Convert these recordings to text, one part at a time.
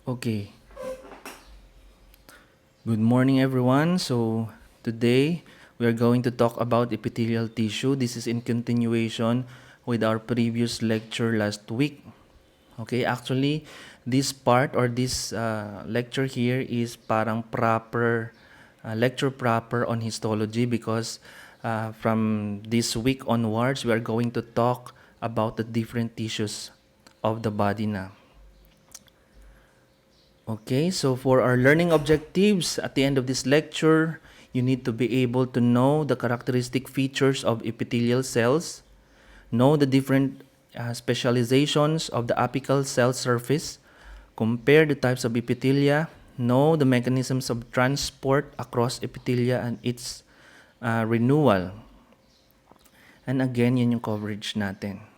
Okay. Good morning, everyone. So, today we are going to talk about epithelial tissue. This is in continuation with our previous lecture last week. Okay, actually, this part or this lecture here is parang proper lecture proper on histology because from this week onwards, we are going to talk about the different tissues of the body na. Okay, so for our learning objectives, at the end of this lecture, you need to be able to know the characteristic features of epithelial cells, know the different specializations of the apical cell surface, compare the types of epithelia, know the mechanisms of transport across epithelia and its renewal. And again, yun yung coverage natin.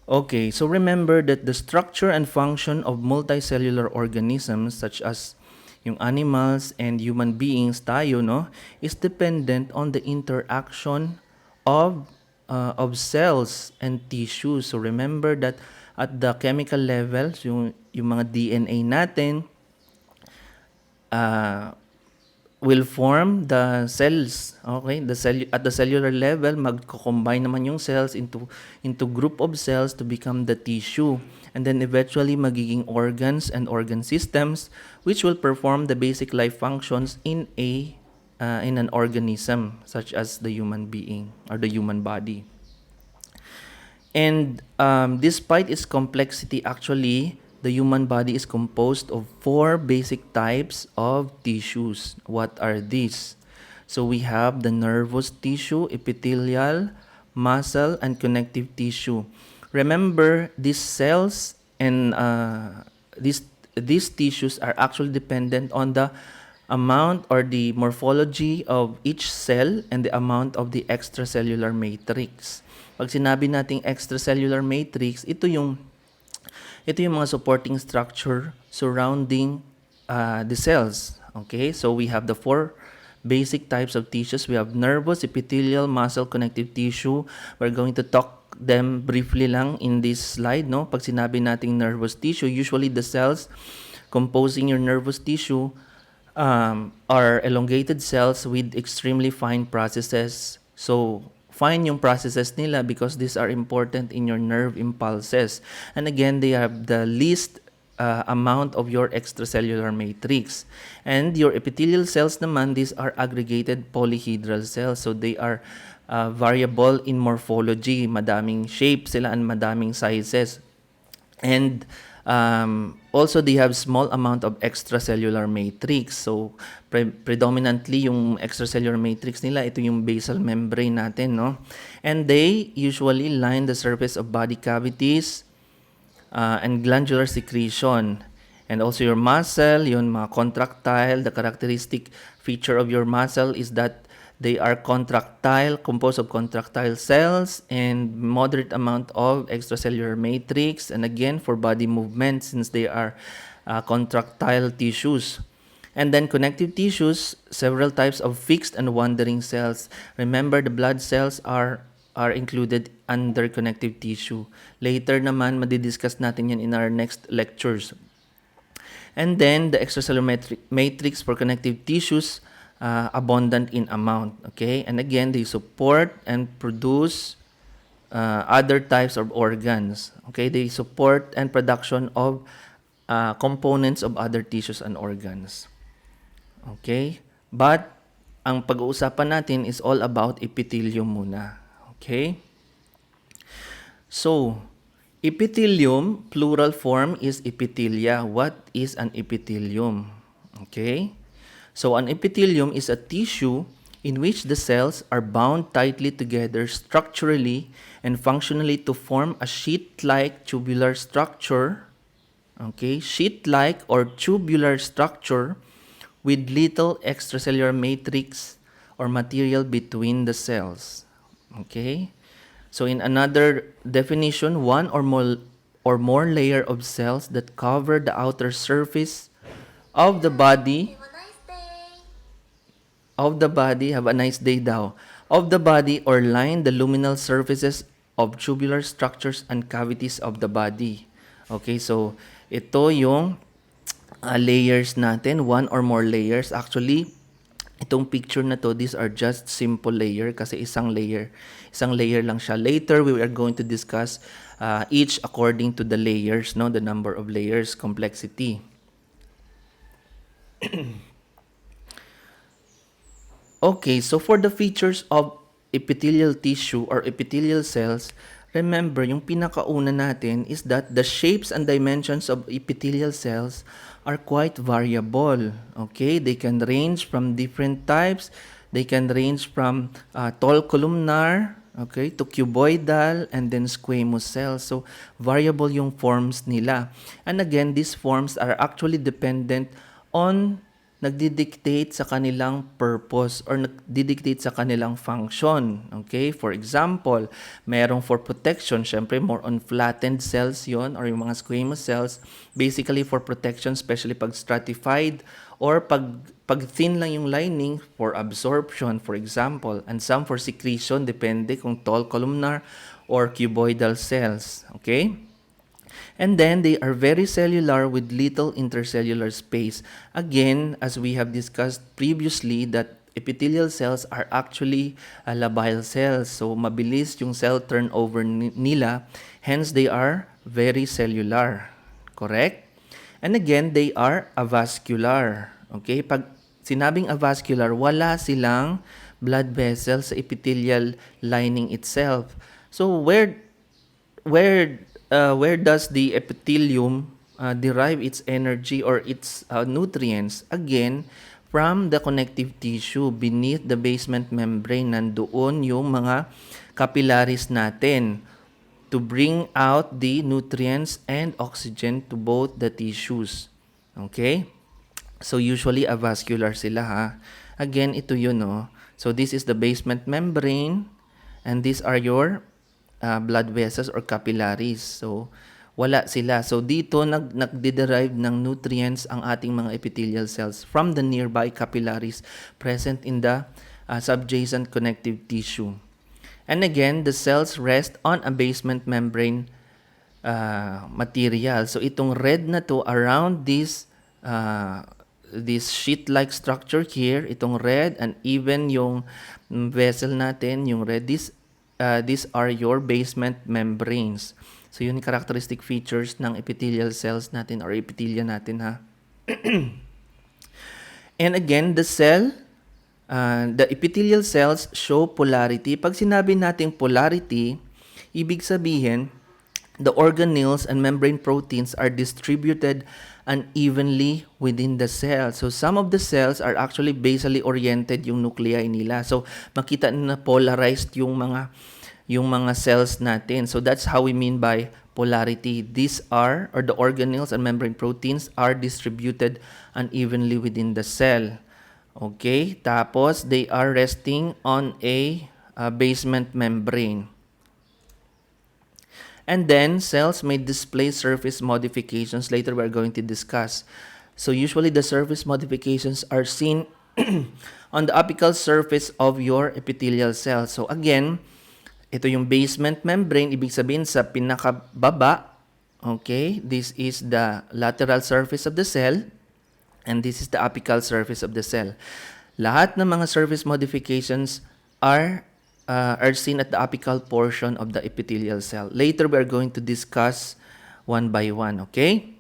Okay, so remember that the structure and function of multicellular organisms such as yung animals and human beings tayo, no, is dependent on the interaction of cells and tissues. So remember that at the chemical levels, yung mga DNA natin, will form the cells. Okay, at the cellular level, magko-combine naman yung cells into group of cells to become the tissue, and then eventually magiging organs and organ systems which will perform the basic life functions in an organism such as the human being or the human body. And despite its complexity, actually the human body is composed of 4 basic types of tissues. What are these? So we have the nervous tissue, epithelial, muscle, and connective tissue. Remember, these cells and these tissues are actually dependent on the amount or the morphology of each cell and the amount of the extracellular matrix. Pag sinabi nating extracellular matrix, ito yung mga supporting structure surrounding the cells. Okay, so we have the 4 basic types of tissues. We have nervous, epithelial, muscle, connective tissue. We're going to talk them briefly lang in this slide. No? Pag sinabi nating nervous tissue, usually the cells composing your nervous tissue are elongated cells with extremely fine processes. So, fine yung processes nila because these are important in your nerve impulses. And again, they have the least amount of your extracellular matrix. And your epithelial cells naman, these are aggregated polyhedral cells. So they are variable in morphology. Madaming shapes sila and madaming sizes. And also, they have small amount of extracellular matrix. So, predominantly, yung extracellular matrix nila, ito yung basal membrane natin, no? And they usually line the surface of body cavities and glandular secretion. And also your muscle, yun mga contractile. The characteristic feature of your muscle is that they are contractile, composed of contractile cells and moderate amount of extracellular matrix. And again, for body movement, since they are contractile tissues. And then connective tissues, several types of fixed and wandering cells. Remember, the blood cells are included under connective tissue. Later naman, madidiscuss natin yan in our next lectures. And then, the extracellular matrix for connective tissues, abundant in amount. Okay, and again, they support and produce other types of organs. Okay, they support and production of components of other tissues and organs. Okay, but ang pag-uusapan natin is all about epithelium muna. Okay, so epithelium, plural form is epithelia. What is an epithelium? Okay, so an epithelium is a tissue in which the cells are bound tightly together structurally and functionally to form a sheet-like tubular structure. Okay, sheet-like or tubular structure with little extracellular matrix or material between the cells. Okay, so in another definition, one or more layer of cells that cover the outer surface of the body. Have a nice day daw. Of the body or line the luminal surfaces of tubular structures and cavities of the body. Okay, so ito yung layers natin, one or more layers. Actually, itong picture na to, these are just simple layer kasi isang layer lang siya. Later, we are going to discuss each according to the layers, no, the number of layers, complexity. Okay, so for the features of epithelial tissue or epithelial cells, remember, yung pinakauna natin is that the shapes and dimensions of epithelial cells are quite variable. Okay, they can range from different types. They can range from tall columnar, okay, to cuboidal and then squamous cells. So, variable yung forms nila. And again, these forms are actually dependent on nagdidictate sa kanilang purpose or nagdidictate sa kanilang function. Okay? For example, merong for protection, syempre more on flattened cells yon or yung mga squamous cells, basically for protection, especially pag stratified or pag thin lang yung lining for absorption, for example, and some for secretion, depende kung tall columnar or cuboidal cells. Okay? And then they are very cellular with little intercellular space. Again, as we have discussed previously, that epithelial cells are actually labile cells. So mabilis yung cell turnover nila. Hence, they are very cellular. Correct? And again, they are avascular. Okay? Pag sinabing avascular, wala silang blood vessels sa epithelial lining itself. So where does the epithelium derive its energy or its nutrients? Again, from the connective tissue beneath the basement membrane. Nandoon yung mga capillaries natin to bring out the nutrients and oxygen to both the tissues. Okay? So usually avascular sila ha. Again, ito yun no. So this is the basement membrane and these are your blood vessels or capillaries. So wala sila. So dito nagde-derive ng nutrients ang ating mga epithelial cells from the nearby capillaries present in the subjacent connective tissue. And again, the cells rest on a basement membrane material. So itong red na to around this sheet-like structure here, itong red and even yung vessel natin, yung red, these are your basement membranes. So yun yung characteristic features ng epithelial cells natin or epithelia natin ha. And again, the epithelial cells show polarity. Pag sinabi natin polarity, ibig sabihin, the organelles and membrane proteins are distributed unevenly within the cell. So some of the cells are actually basally oriented yung nuclei nila. So makita na polarized yung mga cells natin. So that's how we mean by polarity. These are, or the organelles and membrane proteins are distributed unevenly within the cell. Okay? Tapos, they are resting on a basement membrane. And then, cells may display surface modifications. Later, we're going to discuss. So, usually, the surface modifications are seen on the apical surface of your epithelial cells. So, again, ito yung basement membrane, ibig sabihin sa pinakababa, okay, this is the lateral surface of the cell, and this is the apical surface of the cell. Lahat ng mga surface modifications are seen at the apical portion of the epithelial cell. Later, we are going to discuss one by one, okay?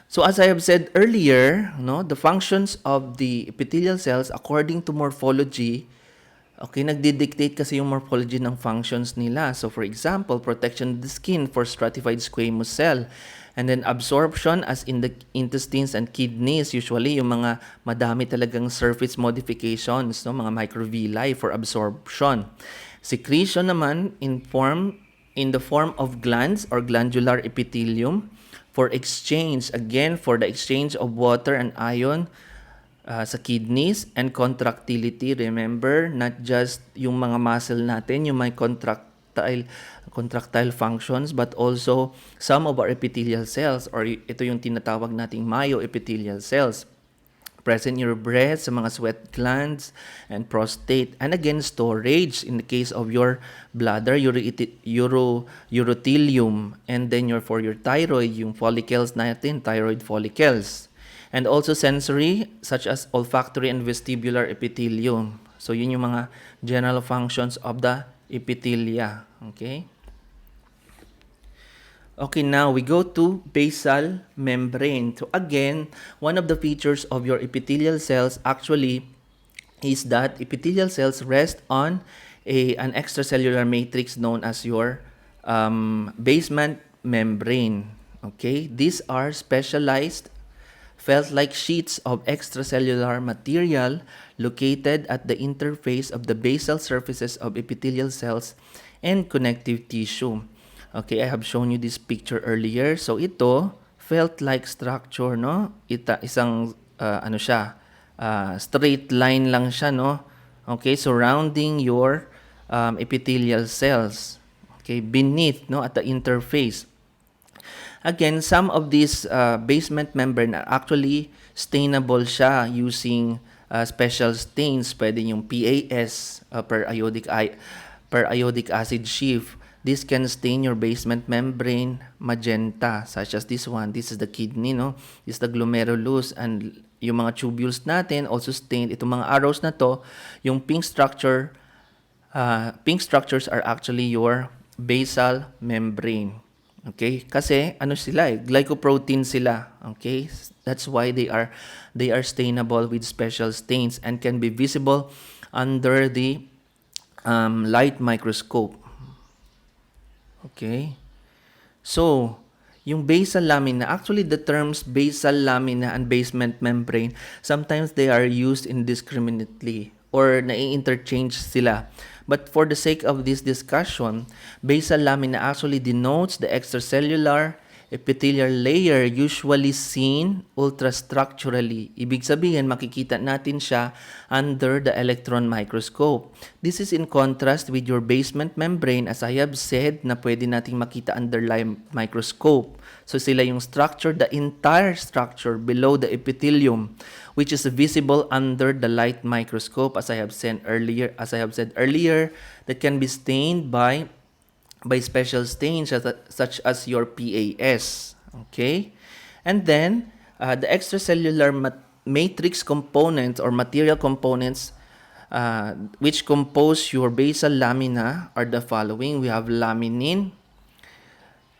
So as I have said earlier, no, the functions of the epithelial cells according to morphology, okay, nagdidictate kasi yung morphology ng functions nila. So for example, protection of the skin for stratified squamous cell. And then absorption as in the intestines and kidneys. Usually yung mga madami talagang surface modifications, no, mga microvilli for absorption. Secretion naman in the form of glands or glandular epithelium for exchange. Again, for the exchange of water and ion sa kidneys, and contractility. Remember, not just yung mga muscle natin, yung may contractile functions, but also some of our epithelial cells, or ito yung tinatawag nating myoepithelial cells. present in your breast, sa mga sweat glands, and prostate. And again, storage in the case of your bladder, urothelium, and then for your thyroid, yung follicles natin, thyroid follicles. And also sensory, such as olfactory and vestibular epithelium. So yun yung mga general functions of the epithelia. Okay? Okay, now we go to basal membrane. So again, one of the features of your epithelial cells actually is that epithelial cells rest on an extracellular matrix known as your basement membrane. Okay, these are specialized felt-like sheets of extracellular material located at the interface of the basal surfaces of epithelial cells and connective tissue. Okay, I have shown you this picture earlier. So ito, felt-like structure, no? Isang straight line lang siya, no? Okay, surrounding your epithelial cells. Okay, beneath, no, at the interface. Again, some of these basement membrane are actually stainable siya using special stains. Pwede yung PAS, per iodic acid sheaf. This can stain your basement membrane magenta, such as this one. This is the kidney, no? This is the glomerulus, and yung mga tubules natin also stained. Itong mga arrows na to, yung pink structures are actually your basal membrane. Okay? Kasi ano sila glycoprotein sila. Okay? That's why they are stainable with special stains and can be visible under the light microscope. Okay? So, yung basal lamina, actually the terms basal lamina and basement membrane, sometimes they are used indiscriminately or nai-interchange sila. But for the sake of this discussion, basal lamina actually denotes the extracellular epithelial layer usually seen ultrastructurally. Ibig sabihin, makikita natin siya under the electron microscope. This is in contrast with your basement membrane, as I have said, na pwede nating makita under light microscope. So sila yung structure, the entire structure below the epithelium, which is visible under the light microscope, as I have said earlier, that can be stained by special stains such as your PAS. Okay? And then, the extracellular matrix components or material components which compose your basal lamina are the following. We have laminin,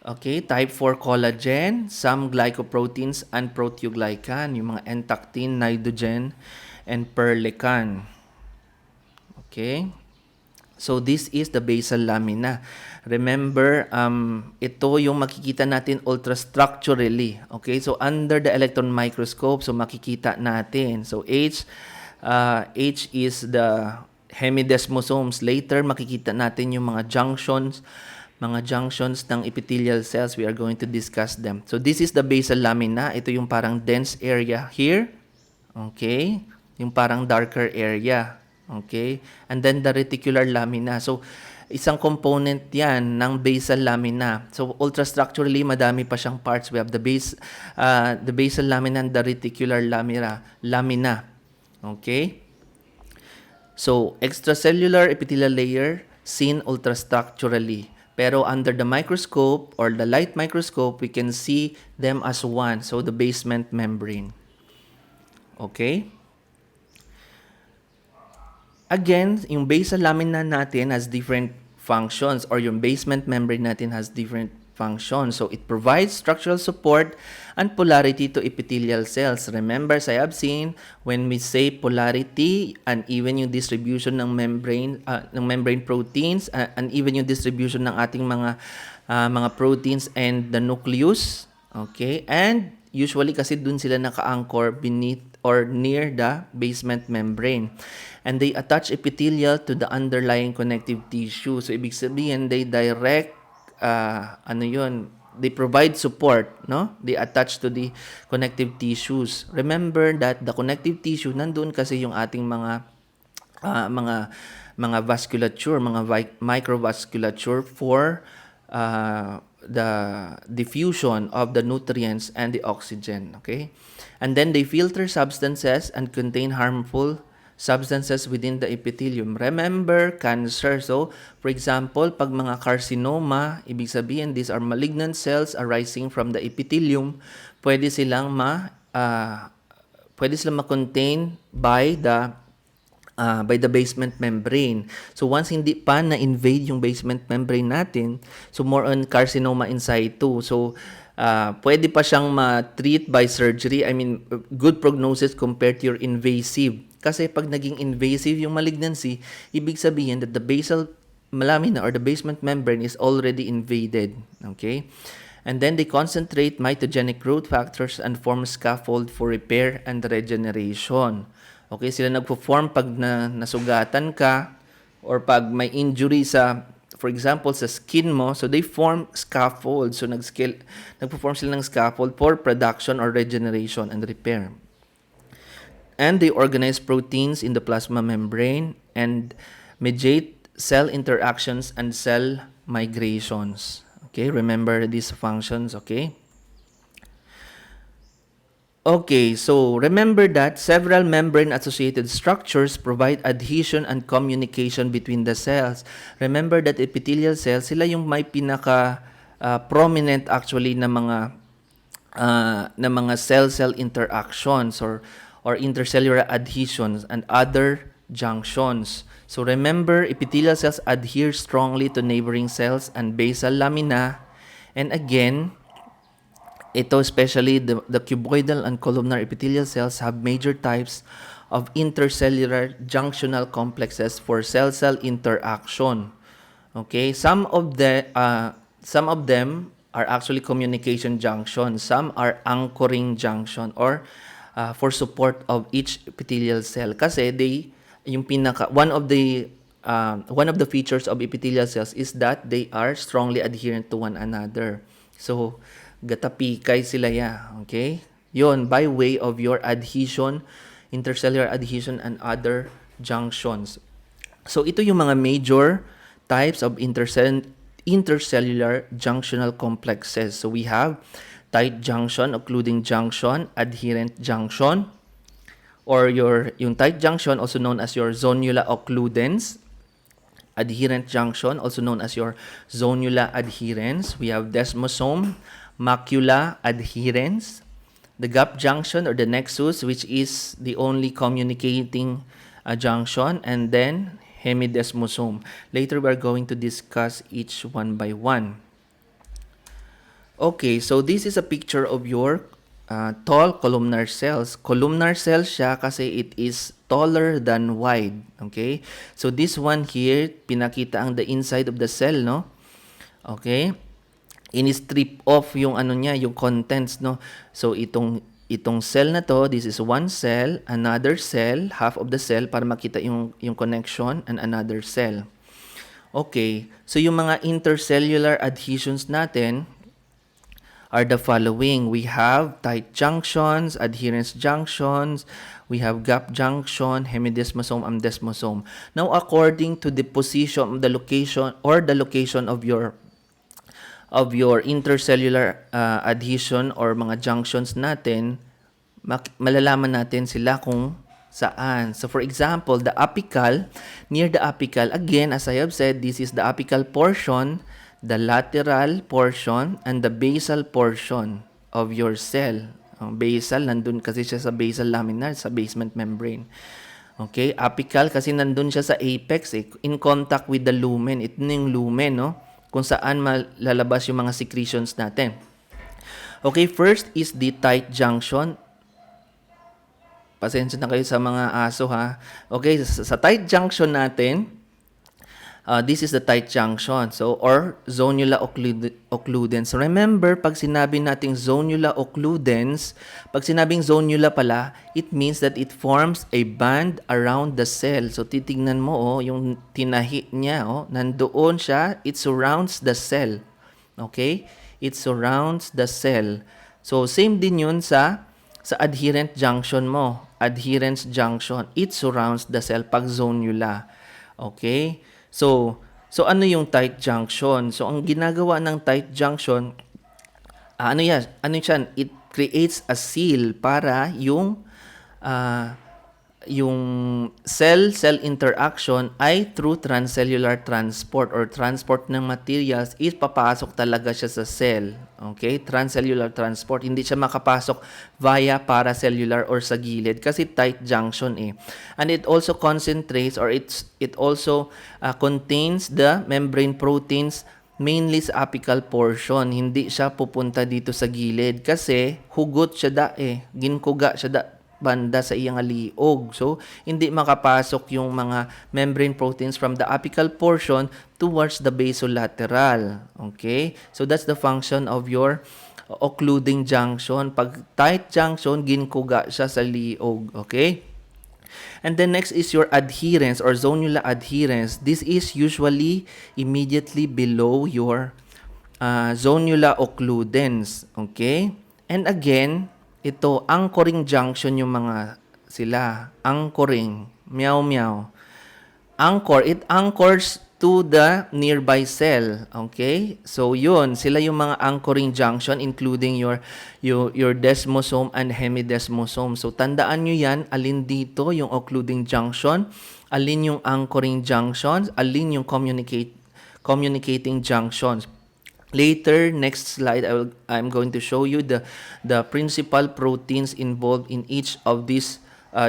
okay, type 4 collagen, some glycoproteins and proteoglycan, yung mga entactin, nidogen, and perlecan. Okay? So this is the basal lamina. Remember, ito yung makikita natin ultrastructurally. Okay, so under the electron microscope, so makikita natin. So H is the hemidesmosomes. Later, makikita natin yung mga junctions ng epithelial cells. We are going to discuss them. So this is the basal lamina. Ito yung parang dense area here. Okay, yung parang darker area. Okay? And then the reticular lamina. So, isang component yan ng basal lamina. So, ultrastructurally, madami pa siyang parts. We have the basal lamina and the reticular lamina. Okay? So, extracellular epithelial layer seen ultrastructurally. Pero under the microscope or the light microscope, we can see them as one. So, the basement membrane. Okay? Again, yung basal lamina natin has different functions, or yung basement membrane natin has different functions. So it provides structural support and polarity to epithelial cells. Remember, as I have seen, when we say polarity and even yung distribution ng membrane proteins and even yung distribution ng ating mga proteins and the nucleus, okay? And usually kasi dun sila naka-anchor beneath or near the basement membrane. And they attach epithelial to the underlying connective tissue. So, ibig sabihin, they direct, they provide support, no? They attach to the connective tissues. Remember that the connective tissue, nandun kasi yung ating mga vasculature, mga microvasculature for diffusion of the nutrients and the oxygen. Okay, and then they filter substances and contain harmful substances within the epithelium. Remember, cancer. So, for example, pag mga carcinoma, ibig sabihin, these are malignant cells arising from the epithelium. Pwede silang ma-contain by the basement membrane. So, once hindi pa na-invade yung basement membrane natin, so more on carcinoma in situ. So, pwede pa siyang ma-treat by surgery. I mean, good prognosis compared to your invasive. Kasi pag naging invasive yung malignancy, ibig sabihin that the basal lamina or the basement membrane is already invaded. Okay? And then they concentrate mitogenic growth factors and form scaffold for repair and regeneration. Okay, sila nagpo-form pag nasugatan ka or pag may injury sa, for example, sa skin mo, so they form scaffold. So nagpo-form sila ng scaffold for production or regeneration and repair. And they organize proteins in the plasma membrane and mediate cell interactions and cell migrations. Okay, remember these functions, okay? Okay, so remember that several membrane-associated structures provide adhesion and communication between the cells. Remember that epithelial cells, sila yung may prominent actually na mga cell-cell interactions or intercellular adhesions and other junctions. So remember, epithelial cells adhere strongly to neighboring cells and basal lamina. And again, ito especially the cuboidal and columnar epithelial cells have major types of intercellular junctional complexes for cell-cell interaction. Okay, some of them are actually communication junctions. Some are anchoring junction or for support of each epithelial cell. Kasi one of the features of epithelial cells is that they are strongly adherent to one another. So gatapikay sila ya, okay? Yon, by way of your adhesion, intercellular adhesion and other junctions. So ito yung mga major types of intercellular junctional complexes. So we have tight junction, occluding junction, adherent junction, or yung tight junction also known as your zonula occludens, adherent junction also known as your zonula adherens. We have desmosome, macula adherens, the gap junction or the nexus, which is the only communicating junction, and then hemidesmosome. Later, we are going to discuss each one by one. Okay, so this is a picture of your tall columnar cells. Columnar cells siya kasi it is taller than wide. Okay, so this one here, pinakita ang the inside of the cell, no? Okay, ini-strip off yung yung contents, no? So itong cell na to, this is one cell, another cell, half of the cell para makita yung connection, and another cell. Okay, so yung mga intercellular adhesions natin are the following. We have tight junctions, adherence junctions, we have gap junction, hemidesmosome, amdesmosome. Now, according to the position of the location of your intercellular adhesion or mga junctions natin, malalaman natin sila kung saan. So for example, the apical, near the apical, again, as I have said, this is the apical portion, the lateral portion, and the basal portion of your cell. Ang basal, nandun kasi siya sa basal laminar, sa basement membrane. Okay, apical kasi nandun siya sa apex, in contact with the lumen. Ito na yung lumen, no? Kung saan malalabas yung mga secretions natin. Okay, first is the tight junction. Pasensya na kayo sa mga aso, ha. Okay, sa tight junction natin, this is the tight junction. So, or zonula occludens. Remember, pag sinabi nating zonula occludens, pag sinabing zonula pala, it means that it forms a band around the cell. So, titignan mo, yung tinahi niya, nandoon siya, it surrounds the cell. Okay? It surrounds the cell. So, same din yun sa adherent junction mo. Adherence junction, it surrounds the cell pag zonula. Okay? So, So, ano yung tight junction? So, ang ginagawa ng tight junction, ano yan? It creates a seal para ah, yung cell-cell interaction ay through transcellular transport or transport ng materials is papasok talaga siya sa cell. Okay? Transcellular transport. Hindi siya makapasok via paracellular or sa gilid kasi tight junction eh. And it also concentrates or it also contains the membrane proteins mainly sa apical portion. Hindi siya pupunta dito sa gilid kasi hugot siya da eh. Ginkuga siya da banda sa iyang liog. So, hindi makapasok yung mga membrane proteins from the apical portion towards the basolateral. Okay? So, that's the function of your occluding junction. Pag tight junction, ginkuga siya sa liog. Okay? And then next is your adherence or zonula adherence. This is usually immediately below your zonula occludens. Okay? And again, ito, anchoring junction yung mga sila. Anchoring. Meow, meow. Anchor. It anchors to the nearby cell. Okay? So, yun. Sila yung mga anchoring junction including your desmosome and hemidesmosome. So, tandaan nyo yan. Alin dito yung occluding junction. Alin yung anchoring junctions. Alin yung communicating junctions. Later, next slide, I'm going to show you the principal proteins involved in each of these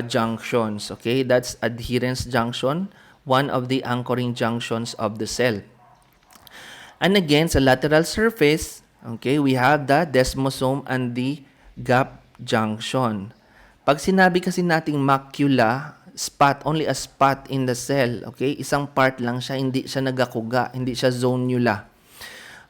junctions. Okay, that's adherence junction, one of the anchoring junctions of the cell. And again, sa lateral surface, okay, we have the desmosome and the gap junction. Pag sinabi kasi nating macula, spot, only a spot in the cell, okay, isang part lang siya, hindi siya nagakuga, hindi siya zonula.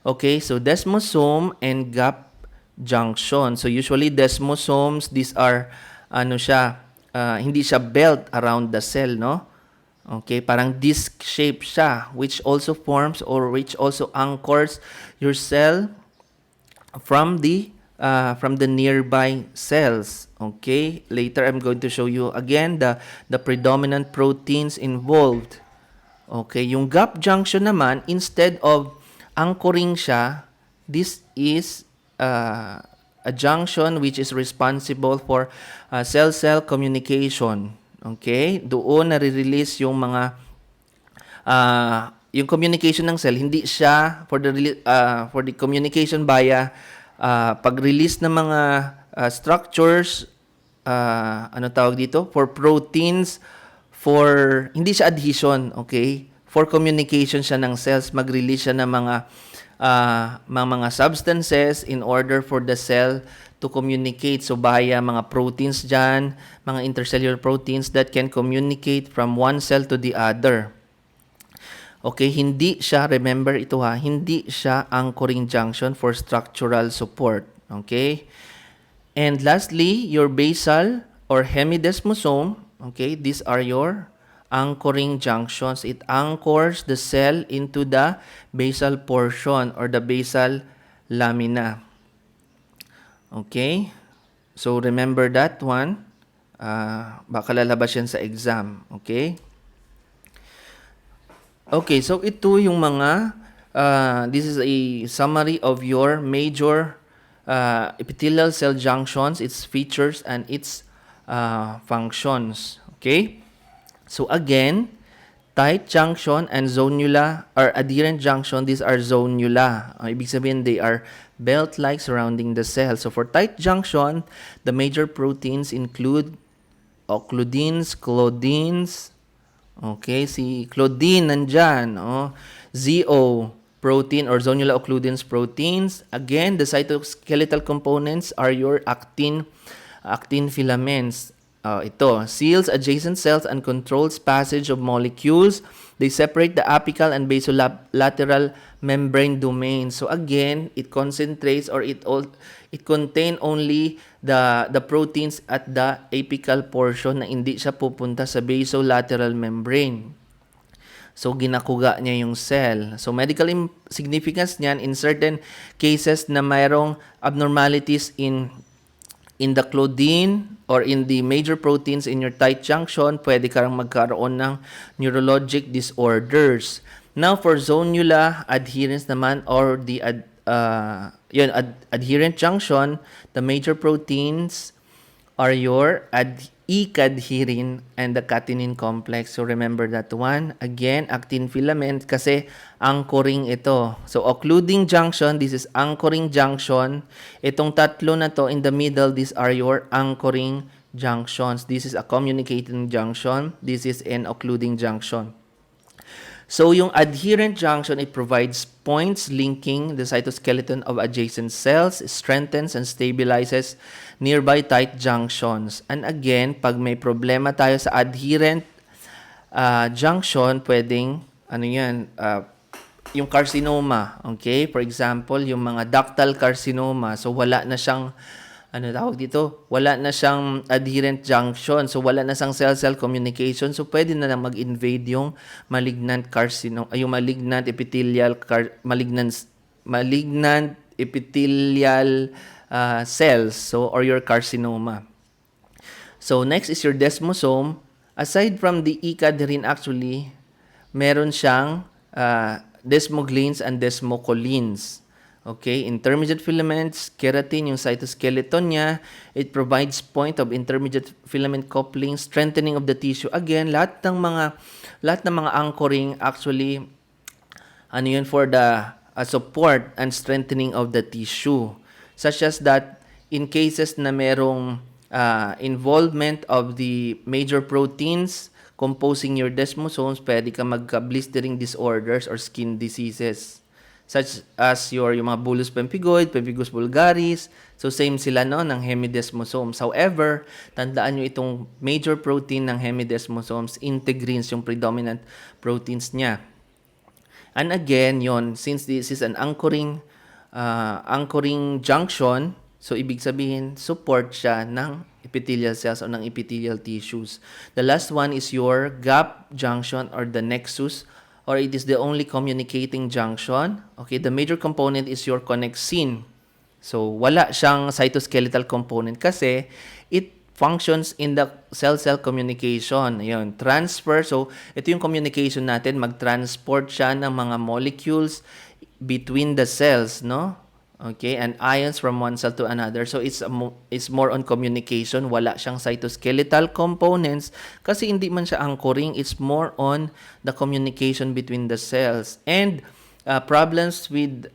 Okay, so desmosome and gap junction. So usually desmosomes, these are hindi siya belt around the cell, no? Okay, parang disc shape siya, which also forms or which also anchors your cell from the nearby cells. Okay, later I'm going to show you again the predominant proteins involved. Okay, yung gap junction naman, instead of anchoring siya, this is a junction which is responsible for cell-cell communication. Okay? Doon nare-release yung mga yung communication ng cell, hindi siya for the communication via pag-release ng mga structures, ano tawag dito? For proteins, hindi siya adhesion, okay? For communication siya ng cells, mag-release siya ng mga substances in order for the cell to communicate. So, via mga proteins dyan, mga intercellular proteins that can communicate from one cell to the other. Okay, hindi siya, remember ito ha, hindi siya anchoring junction for structural support. Okay? And lastly, your basal or hemidesmosome, okay, these are your anchoring junctions. It anchors the cell into the basal portion or the basal lamina. Okay? So, remember that one. Baka lalabas yan sa exam. Okay? Okay, so ito yung mga, this is a summary of your major epithelial cell junctions, its features, and its functions. Okay? So again, tight junction and zonula or adherent junction, these are zonula. Ibig sabihin, they are belt-like surrounding the cell. So for tight junction, the major proteins include occludins, claudins. Okay, si claudin nandyan. ZO protein or zonula occludens proteins. Again, the cytoskeletal components are your actin filaments. Ito, seals adjacent cells and controls passage of molecules. They separate the apical and basolateral membrane domains. So again, it concentrates or it contain only the proteins at the apical portion na hindi siya pupunta sa basolateral membrane. So ginakuga niya yung cell. So medical significance niyan in certain cases na mayroong abnormalities in the claudin or in the major proteins in your tight junction, pwede kang magkaroon ng neurologic disorders. Now, for zonula adherence naman or the adherent junction, the major proteins are your E-cadherin and the catenin complex. So, remember that one. Again, actin filament kasi anchoring ito. So, occluding junction, this is anchoring junction. Itong tatlo na to in the middle, these are your anchoring junctions. This is a communicating junction. This is an occluding junction. So, yung adherent junction, it provides points linking the cytoskeleton of adjacent cells, strengthens and stabilizes nearby tight junctions. And again, pag may problema tayo sa adherent junction, pwedeng, yung carcinoma, okay? For example, yung mga ductal carcinoma, so wala na siyang wala na siyang adherent junction. So, wala na siyang cell-cell communication. So, pwede na lang mag-invade yung malignant carcinoma, yung malignant epithelial, malignant epithelial cells, so, or your carcinoma. So, next is your desmosome. Aside from the E-cadherin, actually, meron siyang desmoglins and desmocholine. Okay, intermediate filaments, keratin, yung cytoskeleton niya, it provides point of intermediate filament coupling, strengthening of the tissue. Again, lahat ng mga anchoring actually for the support and strengthening of the tissue. Such as that in cases na merong involvement of the major proteins composing your desmosomes, pwede ka magka-blistering disorders or skin diseases. Such as yung mga bullous pemphigoid, pemphigus vulgaris. So, same sila ng hemidesmosomes. However, tandaan nyo itong major protein ng hemidesmosomes, integrins, yung predominant proteins niya. And again, since this is an anchoring junction, so ibig sabihin, support siya ng epithelial cells or ng epithelial tissues. The last one is your gap junction or the nexus, or it is the only communicating junction. Okay, the major component is your connexin. So, wala siyang cytoskeletal component kasi it functions in the cell-cell communication. Ayun, transfer. So, ito yung communication natin. Mag-transport siya ng mga molecules between the cells, no? Okay, and ions from one cell to another. So, it's more on communication. Wala siyang cytoskeletal components kasi hindi man siya anchoring. It's more on the communication between the cells. And problems with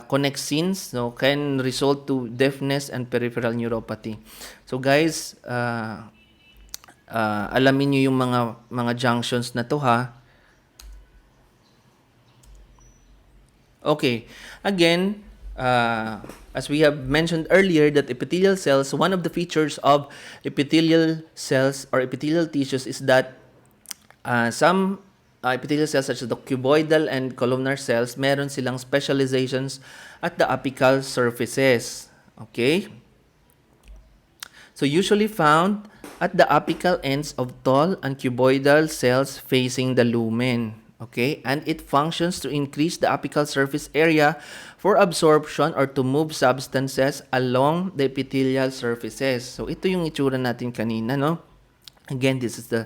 connexins can result to deafness and peripheral neuropathy. So, guys, alamin nyo yung mga junctions na to, ha? Okay, again, as we have mentioned earlier, that epithelial cells, one of the features of epithelial cells or epithelial tissues is that some epithelial cells such as the cuboidal and columnar cells, meron silang specializations at the apical surfaces. Okay? So, usually found at the apical ends of tall and cuboidal cells facing the lumen. Okay, and it functions to increase the apical surface area for absorption or to move substances along the epithelial surfaces. So, ito yung itsura natin kanina, no? Again, this is the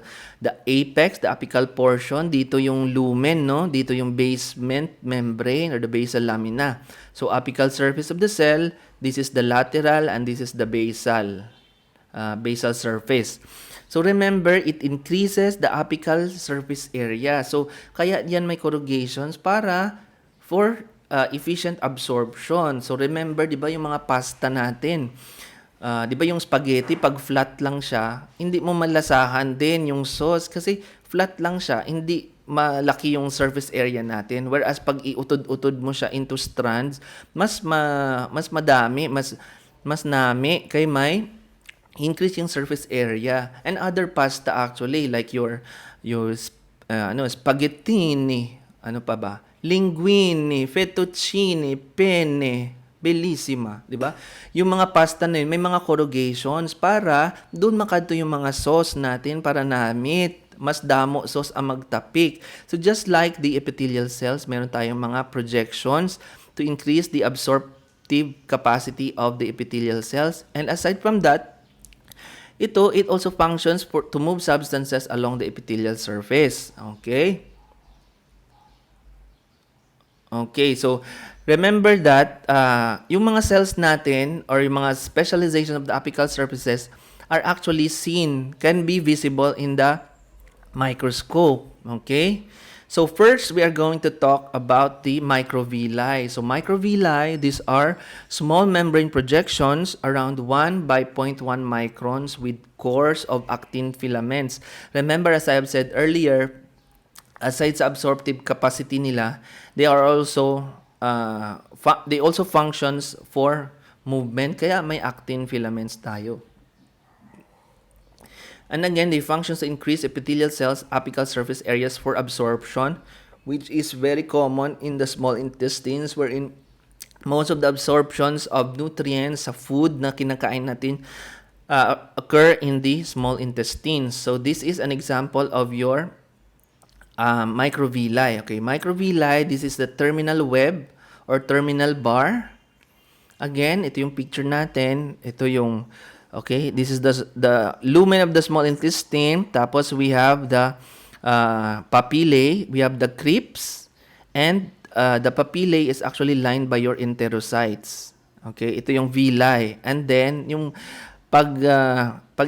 apex, the apical portion. Dito yung lumen, no? Dito yung basement membrane or the basal lamina. So, apical surface of the cell, this is the lateral and this is the basal surface. So, remember, it increases the apical surface area. So, kaya yan may corrugations para for efficient absorption. So, remember, di ba yung mga pasta natin? Di ba yung spaghetti, pag flat lang siya, hindi mo malasahan din yung sauce kasi flat lang siya, hindi malaki yung surface area natin. Whereas, pag iutod-utod mo siya into strands, mas madami, mas nami, kay may increase yung surface area. And other pasta actually, like your spaghettini, ano pa ba? Linguine, fettuccine, penne, bellissima, di ba? Yung mga pasta na yun, may mga corrugations para doon makadto yung mga sauce natin para namit. Mas damo sauce ang magtapik. So just like the epithelial cells, meron tayong mga projections to increase the absorptive capacity of the epithelial cells. And aside from that, it also functions to move substances along the epithelial surface. Okay? Okay, so remember that yung mga cells natin or yung mga specialization of the apical surfaces are actually seen, can be visible in the microscope. Okay? So first, we are going to talk about the microvilli. So microvilli, these are small membrane projections around 1 by 0.1 microns with cores of actin filaments. Remember, as I have said earlier, aside sa absorptive capacity nila, they are also they also functions for movement, kaya may actin filaments tayo. And again, they function to increase epithelial cells' apical surface areas for absorption, which is very common in the small intestines, wherein most of the absorptions of nutrients sa food na kinakain natin occur in the small intestines. So this is an example of your microvilli. Okay, microvilli, this is the terminal web or terminal bar. Again, ito yung picture natin. Ito yung, okay, this is the lumen of the small intestine. Tapos we have the papillae, we have the crypts, and the papillae is actually lined by your enterocytes. Okay, ito yung villi. And then, yung pag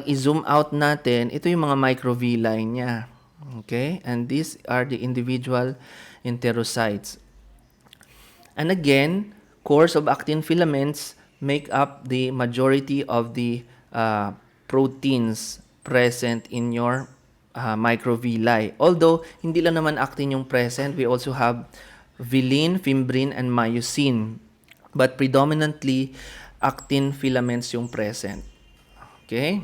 i-zoom out natin, ito yung mga microvilli niya. Okay, and these are the individual enterocytes. And again, cores of actin filaments make up the majority of the proteins present in your microvilli. Although, hindi lang naman actin yung present, we also have villi, fimbrine, and myosin. But predominantly, actin filaments yung present. Okay?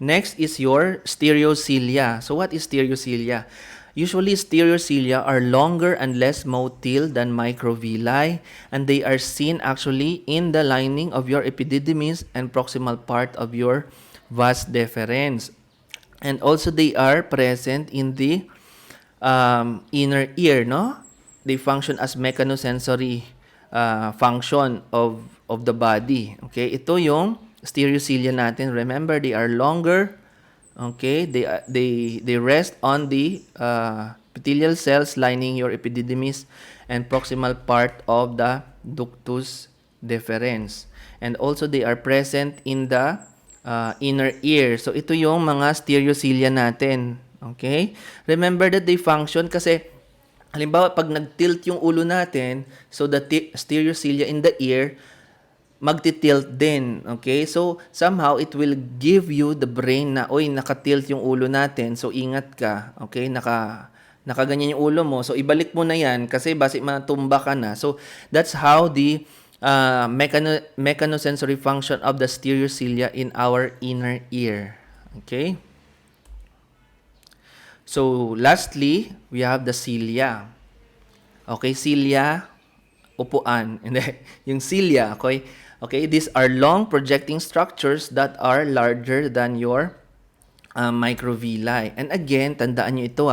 Next is your stereocilia. So what is stereocilia? Usually, stereocilia are longer and less motile than microvilli, and they are seen actually in the lining of your epididymis and proximal part of your vas deferens. And also, they are present in the inner ear, no? They function as mechanosensory function of the body. Okay, ito yung stereocilia natin. Remember, they are longer. Okay, they rest on the epithelial cells lining your epididymis and proximal part of the ductus deferens. And also, they are present in the inner ear. So, ito yung mga stereocilia natin. Okay? Remember that they function kasi, halimbawa, pag nag-tilt yung ulo natin, so the stereocilia in the ear, magti-tilt din. Okay? So, somehow, it will give you the brain na, oy, nakatilt yung ulo natin, so ingat ka. Okay? Nakaganyan yung ulo mo. So, ibalik mo na yan kasi basi matumba ka na. So, that's how the mechanosensory function of the stereocilia in our inner ear. Okay? So, lastly, we have the cilia. Okay, cilia, upuan. Yung cilia, okay? Okay, these are long projecting structures that are larger than your microvilli. And again, tandaan nyo ito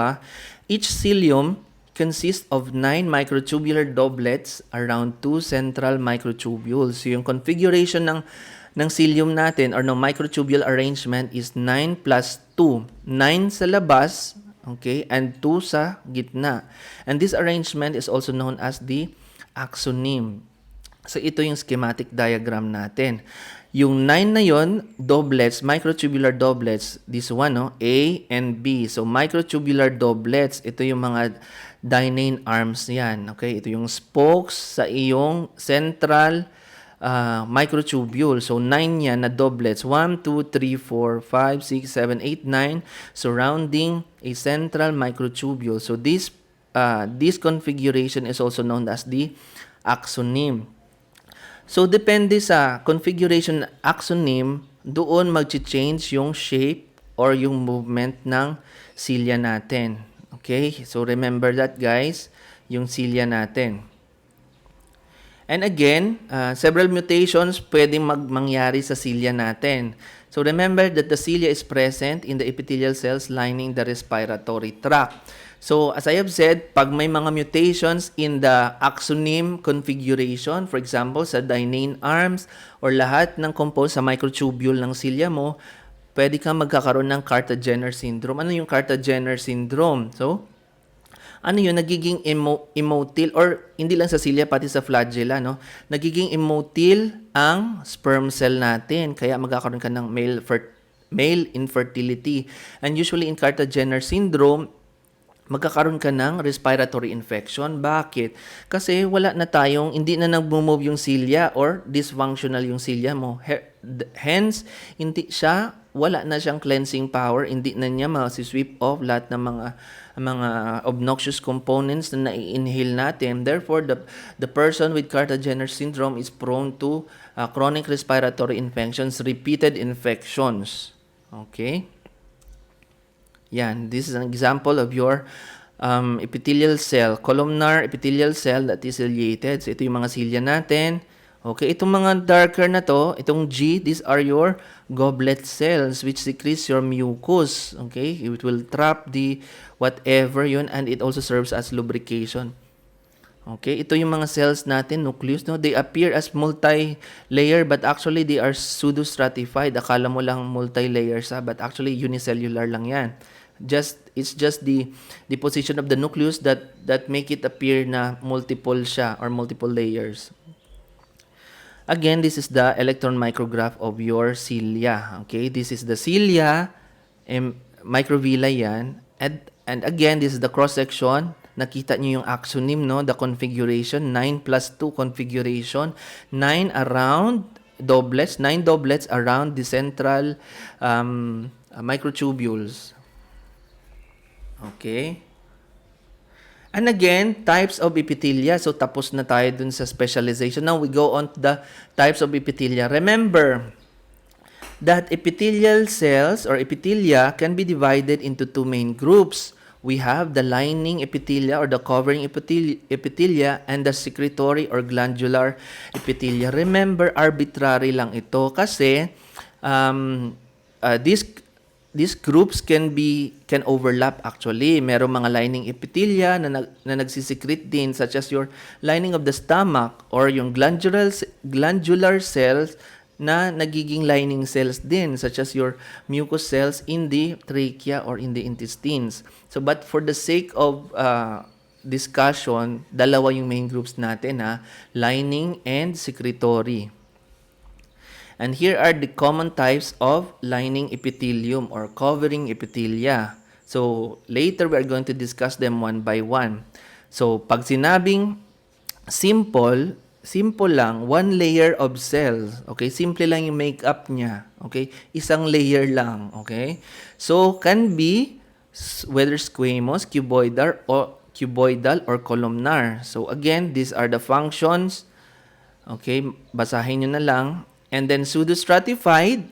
each cilium consists of 9 microtubular doublets around 2 central microtubules. So yung configuration ng cilium natin or ng microtubule arrangement is 9 plus 2. 9 sa labas, okay, and 2 sa gitna. And this arrangement is also known as the axoneme. So, ito yung schematic diagram natin. Yung 9 na yon, doublets, microtubular doublets, this one, no? A and B. So, microtubular doublets, ito yung mga dinane arms yan. Okay? Ito yung spokes sa iyong central microtubule. So, 9 yan na doublets. 1, 2, 3, 4, 5, 6, 7, 8, 9 surrounding a central microtubule. So, this configuration is also known as the axoneme. So, depende sa configuration axoneme, doon mag-change yung shape or yung movement ng cilia natin. Okay? So, remember that, guys, yung cilia natin. And again, several mutations pwedeng mangyari sa cilia natin. So, remember that the cilia is present in the epithelial cells lining the respiratory tract. So, as I have said, pag may mga mutations in the axoneme configuration, for example, sa dinane arms or lahat ng composed sa microtubule ng cilia mo, pwede kang magkakaroon ng Carter-Jenner syndrome. Ano yung Carter-Jenner syndrome? So, ano yun, nagiging motile, or hindi lang sa cilia, pati sa flagella, no? Nagiging motile ang sperm cell natin. Kaya magkakaroon ka ng male infertility. And usually in Carter-Jenner syndrome, magkakaroon ka ng respiratory infection. Bakit? Kasi wala na tayong, hindi na nag-move yung cilia or dysfunctional yung cilia mo. Hence, hindi siya, wala na siyang cleansing power, hindi na niya ma-sweep off lahat ng mga obnoxious components na nai-inhale natin. Therefore, the person with Carter-Jenner syndrome is prone to chronic respiratory infections, repeated infections. Okay? Yan, this is an example of your epithelial cell, columnar epithelial cell that is ciliated. So, ito yung mga cilia natin. Okay, itong mga darker na to, itong G, these are your goblet cells which secretes your mucus. Okay, it will trap the whatever yun, and it also serves as lubrication. Okay, ito yung mga cells natin, nucleus, no? They appear as multi-layer but actually they are pseudostratified. Akala mo lang multi-layer sa, but actually unicellular lang yan. It's just the position of the nucleus that make it appear na multiple siya or multiple layers. Again, this is the electron micrograph of your cilia. Okay, this is the cilia, microvilli yan. And again, this is the cross-section. Nakita niyo yung axonym, no? The configuration, 9+2 configuration. 9 around doublets, 9 doublets around the central microtubules. Okay. And again, types of epithelia. So, tapos na tayo dun sa specialization. Now, we go on to the types of epithelia. Remember that epithelial cells or epithelia can be divided into two main groups. We have the lining epithelia or the covering epithelia and the secretory or glandular epithelia. Remember, arbitrary lang ito kasi these groups can overlap actually. Merong mga lining epithelia na nagsisecrete din, such as your lining of the stomach or yung glandular cells na nagiging lining cells din, such as your mucous cells in the trachea or in the intestines. So, but for the sake of discussion, dalawa yung main groups natin, lining and secretory. And here are the common types of lining epithelium or covering epithelia. So, later we are going to discuss them one by one. So, pag sinabing simple lang, one layer of cells. Okay? Simple lang yung makeup niya. Okay? Isang layer lang. Okay? So, can be whether squamous, cuboidal, or columnar. So, again, these are the functions. Okay? Basahin nyo na lang. And then pseudostratified,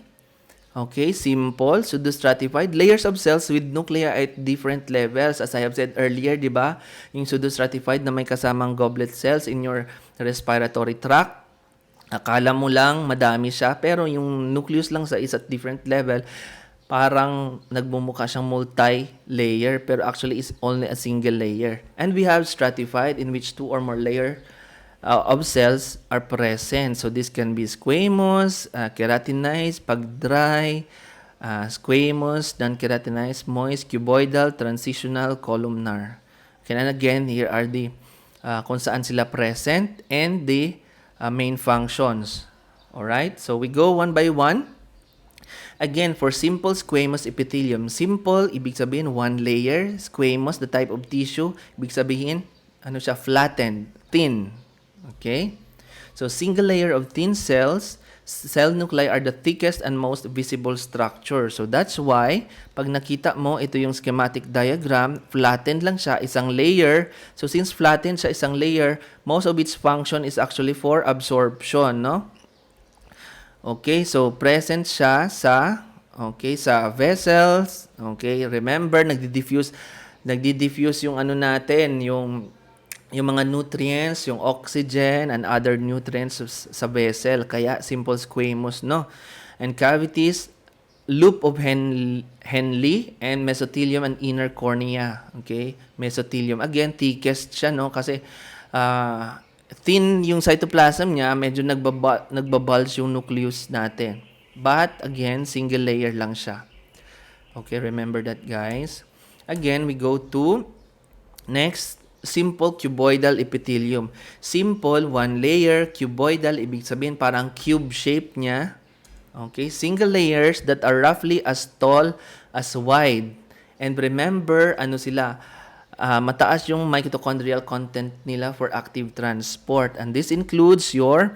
okay, simple, pseudostratified, layers of cells with nuclei at different levels. As I have said earlier, di ba? Yung pseudostratified na may kasamang goblet cells in your respiratory tract. Akala mo lang madami siya, pero yung nucleus lang sa isa't different level, parang nagmumukha siyang multi-layer, pero actually is only a single layer. And we have stratified, in which two or more layers of cells are present. So this can be squamous, keratinized, pag dry, squamous, non-keratinized, moist, cuboidal, transitional, columnar. Okay, and again, here are the kung saan sila present and the main functions. Alright, so we go one by one. Again, for simple squamous epithelium, simple, ibig sabihin one layer. Squamous, the type of tissue, ibig sabihin, ano siya, flattened, thin. Okay? So, single layer of thin cells, cell nuclei are the thickest and most visible structure. So, that's why, pag nakita mo, ito yung schematic diagram, flattened lang siya, isang layer. So, since flattened siya, isang layer, most of its function is actually for absorption, no? Okay, so, present siya sa vessels. Okay, remember, nagdi-diffuse yung ano natin, yung mga nutrients, yung oxygen and other nutrients sa vessel. Kaya simple squamous, no? And cavities, loop of Henle and mesothelium and inner cornea. Okay? Mesothelium. Again, thickest siya, no? Kasi thin yung cytoplasm niya, medyo nagbabulge yung nucleus natin. But, again, single layer lang siya. Okay, remember that, guys. Again, we go to Next, simple cuboidal epithelium. Simple, one layer, cuboidal, ibig sabihin parang cube shape niya. Okay, single layers that are roughly as tall as wide. And remember, ano sila, mataas yung mitochondrial content nila for active transport. And this includes your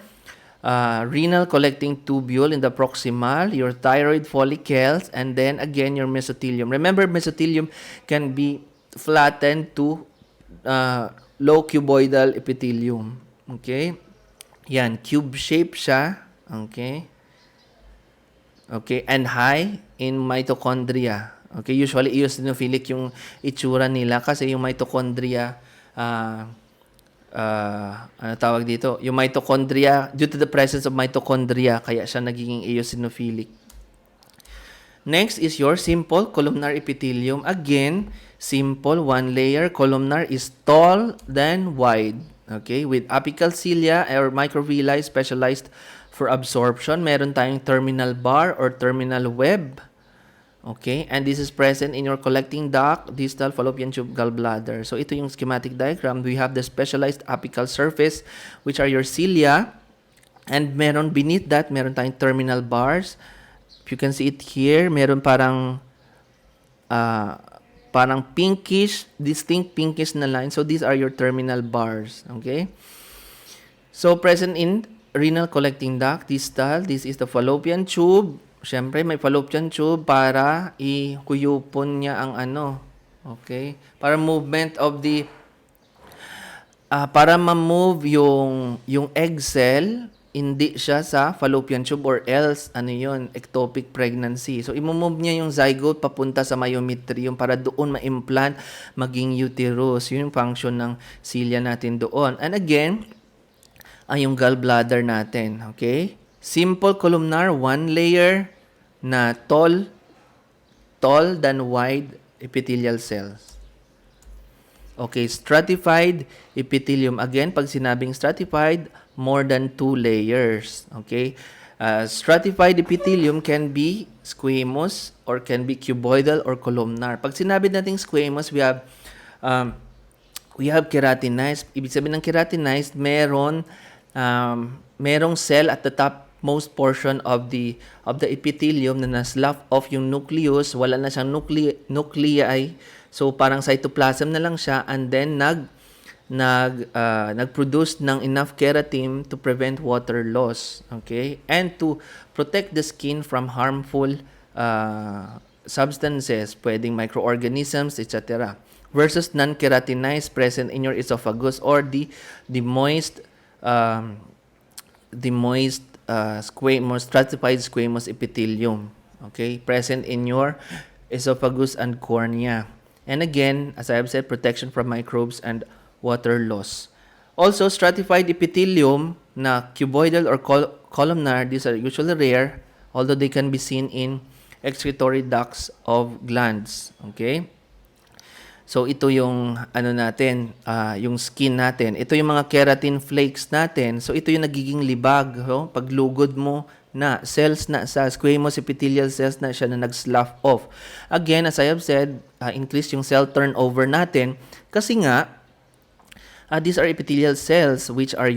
renal collecting tubule in the proximal, your thyroid follicles, and then again your mesothelium. Remember, mesothelium can be flattened to low cuboidal epithelium. Okay? Yan, cube shape siya. Okay? Okay, and high in mitochondria. Okay, usually eosinophilic yung itsura nila kasi yung mitochondria ano tawag dito? Yung mitochondria, due to the presence of mitochondria, kaya siya nagiging eosinophilic. Next is your simple columnar epithelium. Again, simple, one layer. Columnar is tall than wide. Okay, with apical cilia or microvilli specialized for absorption. Meron tayong terminal bar or terminal web. Okay, and this is present in your collecting duct, distal fallopian tube, gallbladder. So ito yung schematic diagram. We have the specialized apical surface, which are your cilia. And meron beneath that, meron tayong terminal bars. If you can see it here, meron parang pinkish, distinct pinkish na line. So these are your terminal bars. Okay? So present in renal collecting duct, distal. This is the fallopian tube. Siyempre, may fallopian tube para ikuyupon niya ang ano. Okay? Para movement of the para ma-move yung egg cell, hindi siya sa fallopian tube or else, ano yun, ectopic pregnancy. So, i-move niya yung zygote papunta sa myometrium para doon ma-implant maging uterus. Yun yung function ng cilia natin doon. And again, ay yung gallbladder natin. Okay? Simple columnar, one layer na tall than wide epithelial cells. Okay, stratified epithelium. Again, pag sinabing stratified, more than 2 layers. Okay? Stratified epithelium can be squamous or can be cuboidal or columnar. Pag sinabi nating squamous, we have keratinized. Ibig sabihin ng keratinized, merong cell at the topmost portion of the epithelium na na-slough off yung nucleus, wala na siyang nuclei. So parang cytoplasm na lang siya, and then nag-produce ng enough keratin to prevent water loss, okay? And to protect the skin from harmful substances, pwedeng microorganisms, etc. Versus non-keratinized present in your esophagus or the moist squamous, stratified squamous epithelium, okay? Present in your esophagus and cornea. And again, as I have said, protection from microbes and water loss. Also, stratified epithelium na cuboidal or columnar, these are usually rare, although they can be seen in excretory ducts of glands. Okay? So, ito yung ano natin, yung skin natin. Ito yung mga keratin flakes natin. So, ito yung nagiging libag. Paglugod mo na cells na sa squamous epithelial cells na siya na nag-slough off. Again, as I have said, increase yung cell turnover natin kasi nga these are epithelial cells which are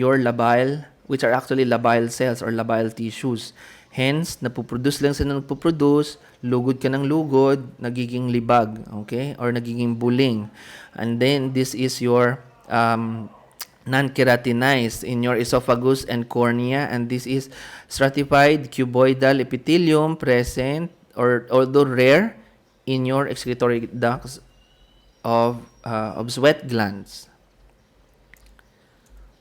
actually labile cells or labile tissues. Hence, napuproduce lang sila nagpuproduce, lugod ka ng lugod, nagiging libag, okay? Or nagiging buling. And then, this is your non-keratinized in your esophagus and cornea, and this is stratified cuboidal epithelium present or although rare in your excretory ducts of sweat glands.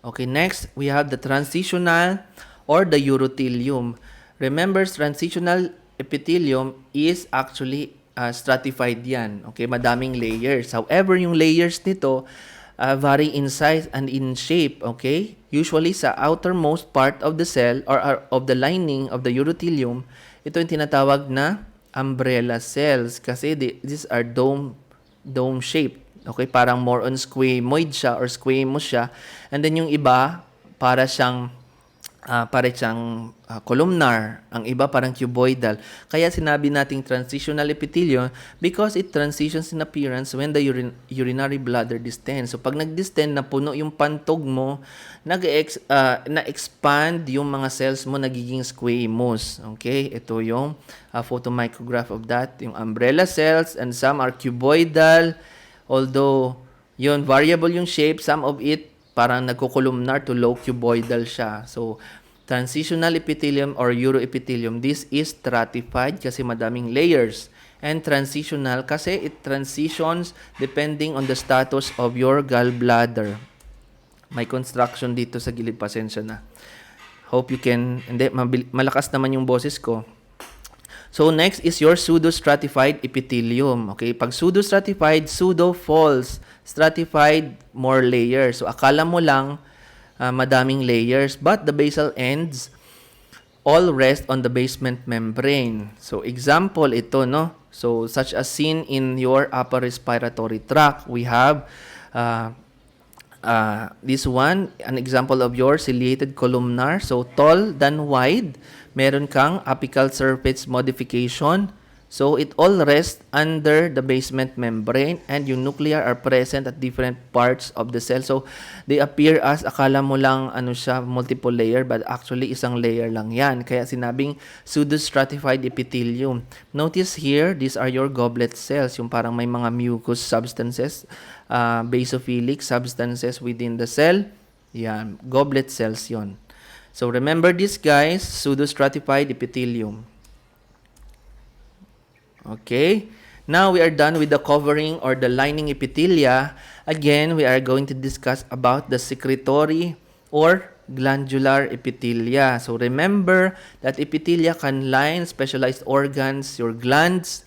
Okay, next we have the transitional or the urothelium. Remember, transitional epithelium is actually stratified yan. Okay, madaming layers. However, yung layers nito vary in size and in shape, okay? Usually sa outermost part of the cell or of the lining of the urothelium, ito yung tinatawag na umbrella cells kasi these are dome shape. Okay, parang more on squamoid siya or squamous siya. And then yung iba para siyang para siyang columnar, ang iba parang cuboidal. Kaya sinabi nating transitional epithelium because it transitions in appearance when the urinary bladder distends. So pag nag-distend, na puno yung pantog mo, na-expand yung mga cells mo, nagiging squamous. Okay? Ito yung photomicrograph of that. Yung umbrella cells, and some are cuboidal. Although, yun, variable yung shape, some of it parang nagko-columnar to low cuboidal siya. So, transitional epithelium or uroepithelium, this is stratified kasi madaming layers. And transitional kasi it transitions depending on the status of your gallbladder. May construction dito sa gilid, pasensya na. Hope you can, hindi, malakas naman yung boses ko. So, next is your pseudostratified epithelium. Okay, pag pseudostratified, pseudo false, stratified, more layers. So, akala mo lang madaming layers, but the basal ends all rest on the basement membrane. So, example ito, no? So, such as seen in your upper respiratory tract, we have this one, an example of your ciliated columnar. So, tall than wide. Meron kang apical surface modification. So, it all rests under the basement membrane and yung nuclei are present at different parts of the cell. So, they appear as, akala mo lang, multiple layer, but actually, isang layer lang yan. Kaya sinabing pseudostratified epithelium. Notice here, these are your goblet cells, yung parang may mga mucous substances, basophilic substances within the cell. Yan, goblet cells yon. So, remember this, guys, pseudostratified epithelium. Okay, now we are done with the covering or the lining epithelia. Again, we are going to discuss about the secretory or glandular epithelia. So remember that epithelia can line specialized organs, your glands,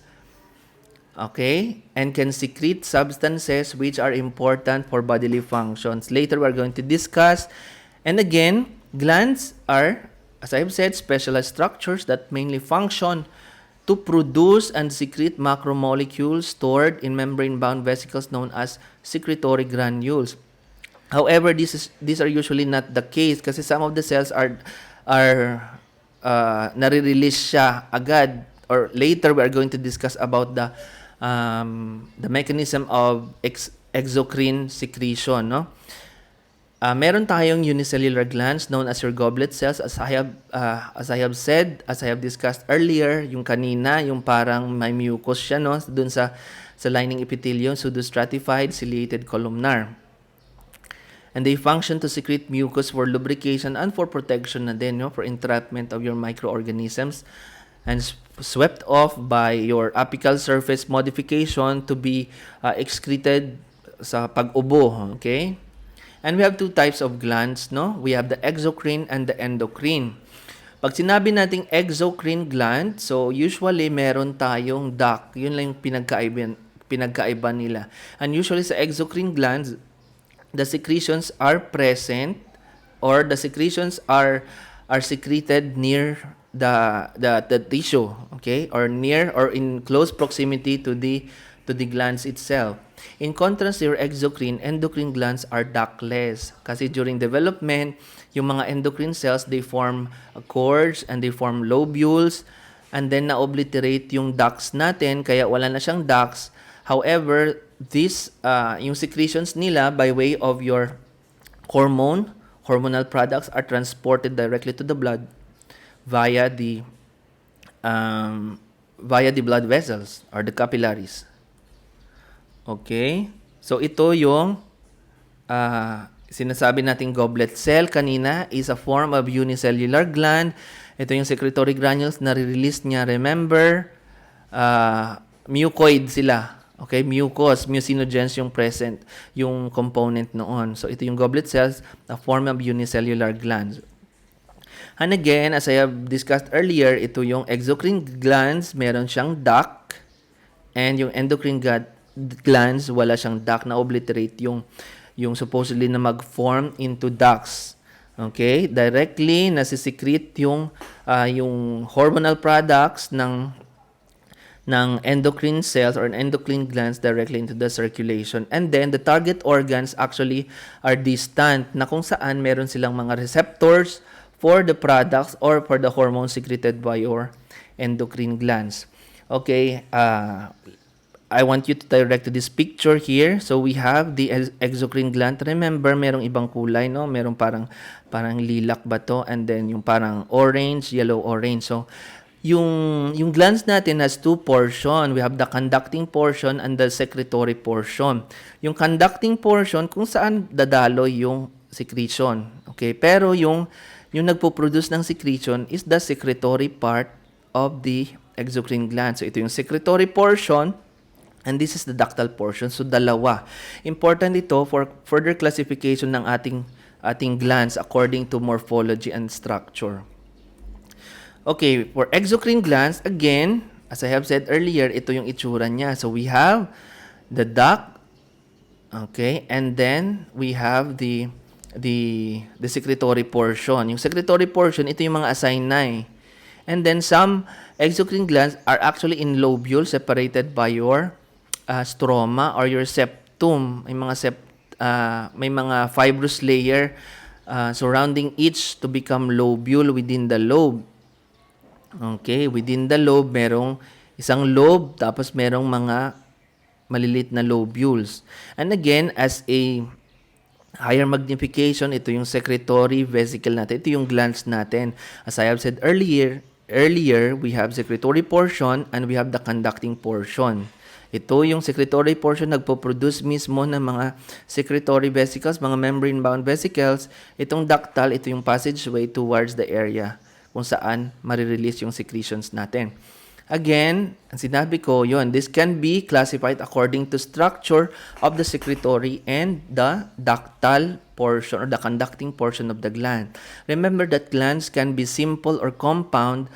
okay, and can secrete substances which are important for bodily functions. Later, we are going to discuss. And again, glands are, as I have said, specialized structures that mainly function to produce and secrete macromolecules stored in membrane-bound vesicles known as secretory granules. However, these are usually not the case kasi some of the cells are nare-release siya agad, or later we are going to discuss about the mechanism of exocrine secretion, no? Meron tayong unicellular glands known as your goblet cells, as I have discussed earlier, yung kanina, yung parang may mucus siya, no, dun sa lining epithelium, pseudostratified, ciliated columnar. And they function to secrete mucus for lubrication and for protection na din, no, for entrapment of your microorganisms, and swept off by your apical surface modification to be excreted sa pag-ubo, okay? And we have two types of glands, no? We have the exocrine and the endocrine. Pag sinabi nating exocrine gland, so usually meron tayong duct. Yun lang yung pinagkaiba nila. And usually sa exocrine glands, the secretions are present or the secretions are secreted near the tissue, okay? Or near or in close proximity to the glands itself. In contrast, your exocrine, endocrine glands are ductless. Kasi during development, yung mga endocrine cells, they form cords and they form lobules and then na-obliterate yung ducts natin, kaya wala na siyang ducts. However, yung secretions nila by way of your hormonal products are transported directly to the blood via the blood vessels or the capillaries. Okay? So, ito yung sinasabi nating goblet cell kanina is a form of unicellular gland. Ito yung secretory granules na release niya. Remember, mucoid sila. Okay? Mucinogens yung present, yung component noon. So, ito yung goblet cells, a form of unicellular glands. And again, as I have discussed earlier, ito yung exocrine glands, meron siyang duct, and yung endocrine glands, wala siyang duct, na obliterate yung supposedly na mag-form into ducts. Okay? Directly nasi-secrete yung hormonal products ng endocrine cells or endocrine glands directly into the circulation. And then the target organs actually are distant, na kung saan meron silang mga receptors for the products or for the hormones secreted by your endocrine glands. Okay, I want you to direct to this picture here. So we have the exocrine gland. Remember, merong ibang kulay, no? Merong parang lilac ba to? And then yung parang orange, yellow-orange. So yung glands natin has two portion. We have the conducting portion and the secretory portion. Yung conducting portion kung saan dadaloy yung secretion. Okay? Pero yung nagpo-produce ng secretion is the secretory part of the exocrine gland. So ito yung secretory portion and this is the ductal portion. So dalawa. Important ito for further classification ng ating glands according to morphology and structure. Okay, for exocrine glands, again, as I have said earlier, ito yung itsura niya. So we have the duct, okay, and then we have the secretory portion. Yung secretory portion, ito yung mga acini. And then some exocrine glands are actually in lobules separated by your stroma or your septum. May mga fibrous layer surrounding each to become lobule within the lobe. Okay, within the lobe, merong isang lobe, tapos merong mga malilit na lobules. And again, as a higher magnification, ito yung secretory vesicle natin. Ito yung glands natin. As I have said earlier, we have secretory portion and we have the conducting portion. Ito yung secretory portion, nagpo-produce mismo ng mga secretory vesicles, mga membrane-bound vesicles. Itong ductal, ito yung passageway towards the area kung saan marirelease yung secretions natin. Again, ang sinabi ko, this can be classified according to structure of the secretory and the ductal portion or the conducting portion of the gland. Remember that glands can be simple or compound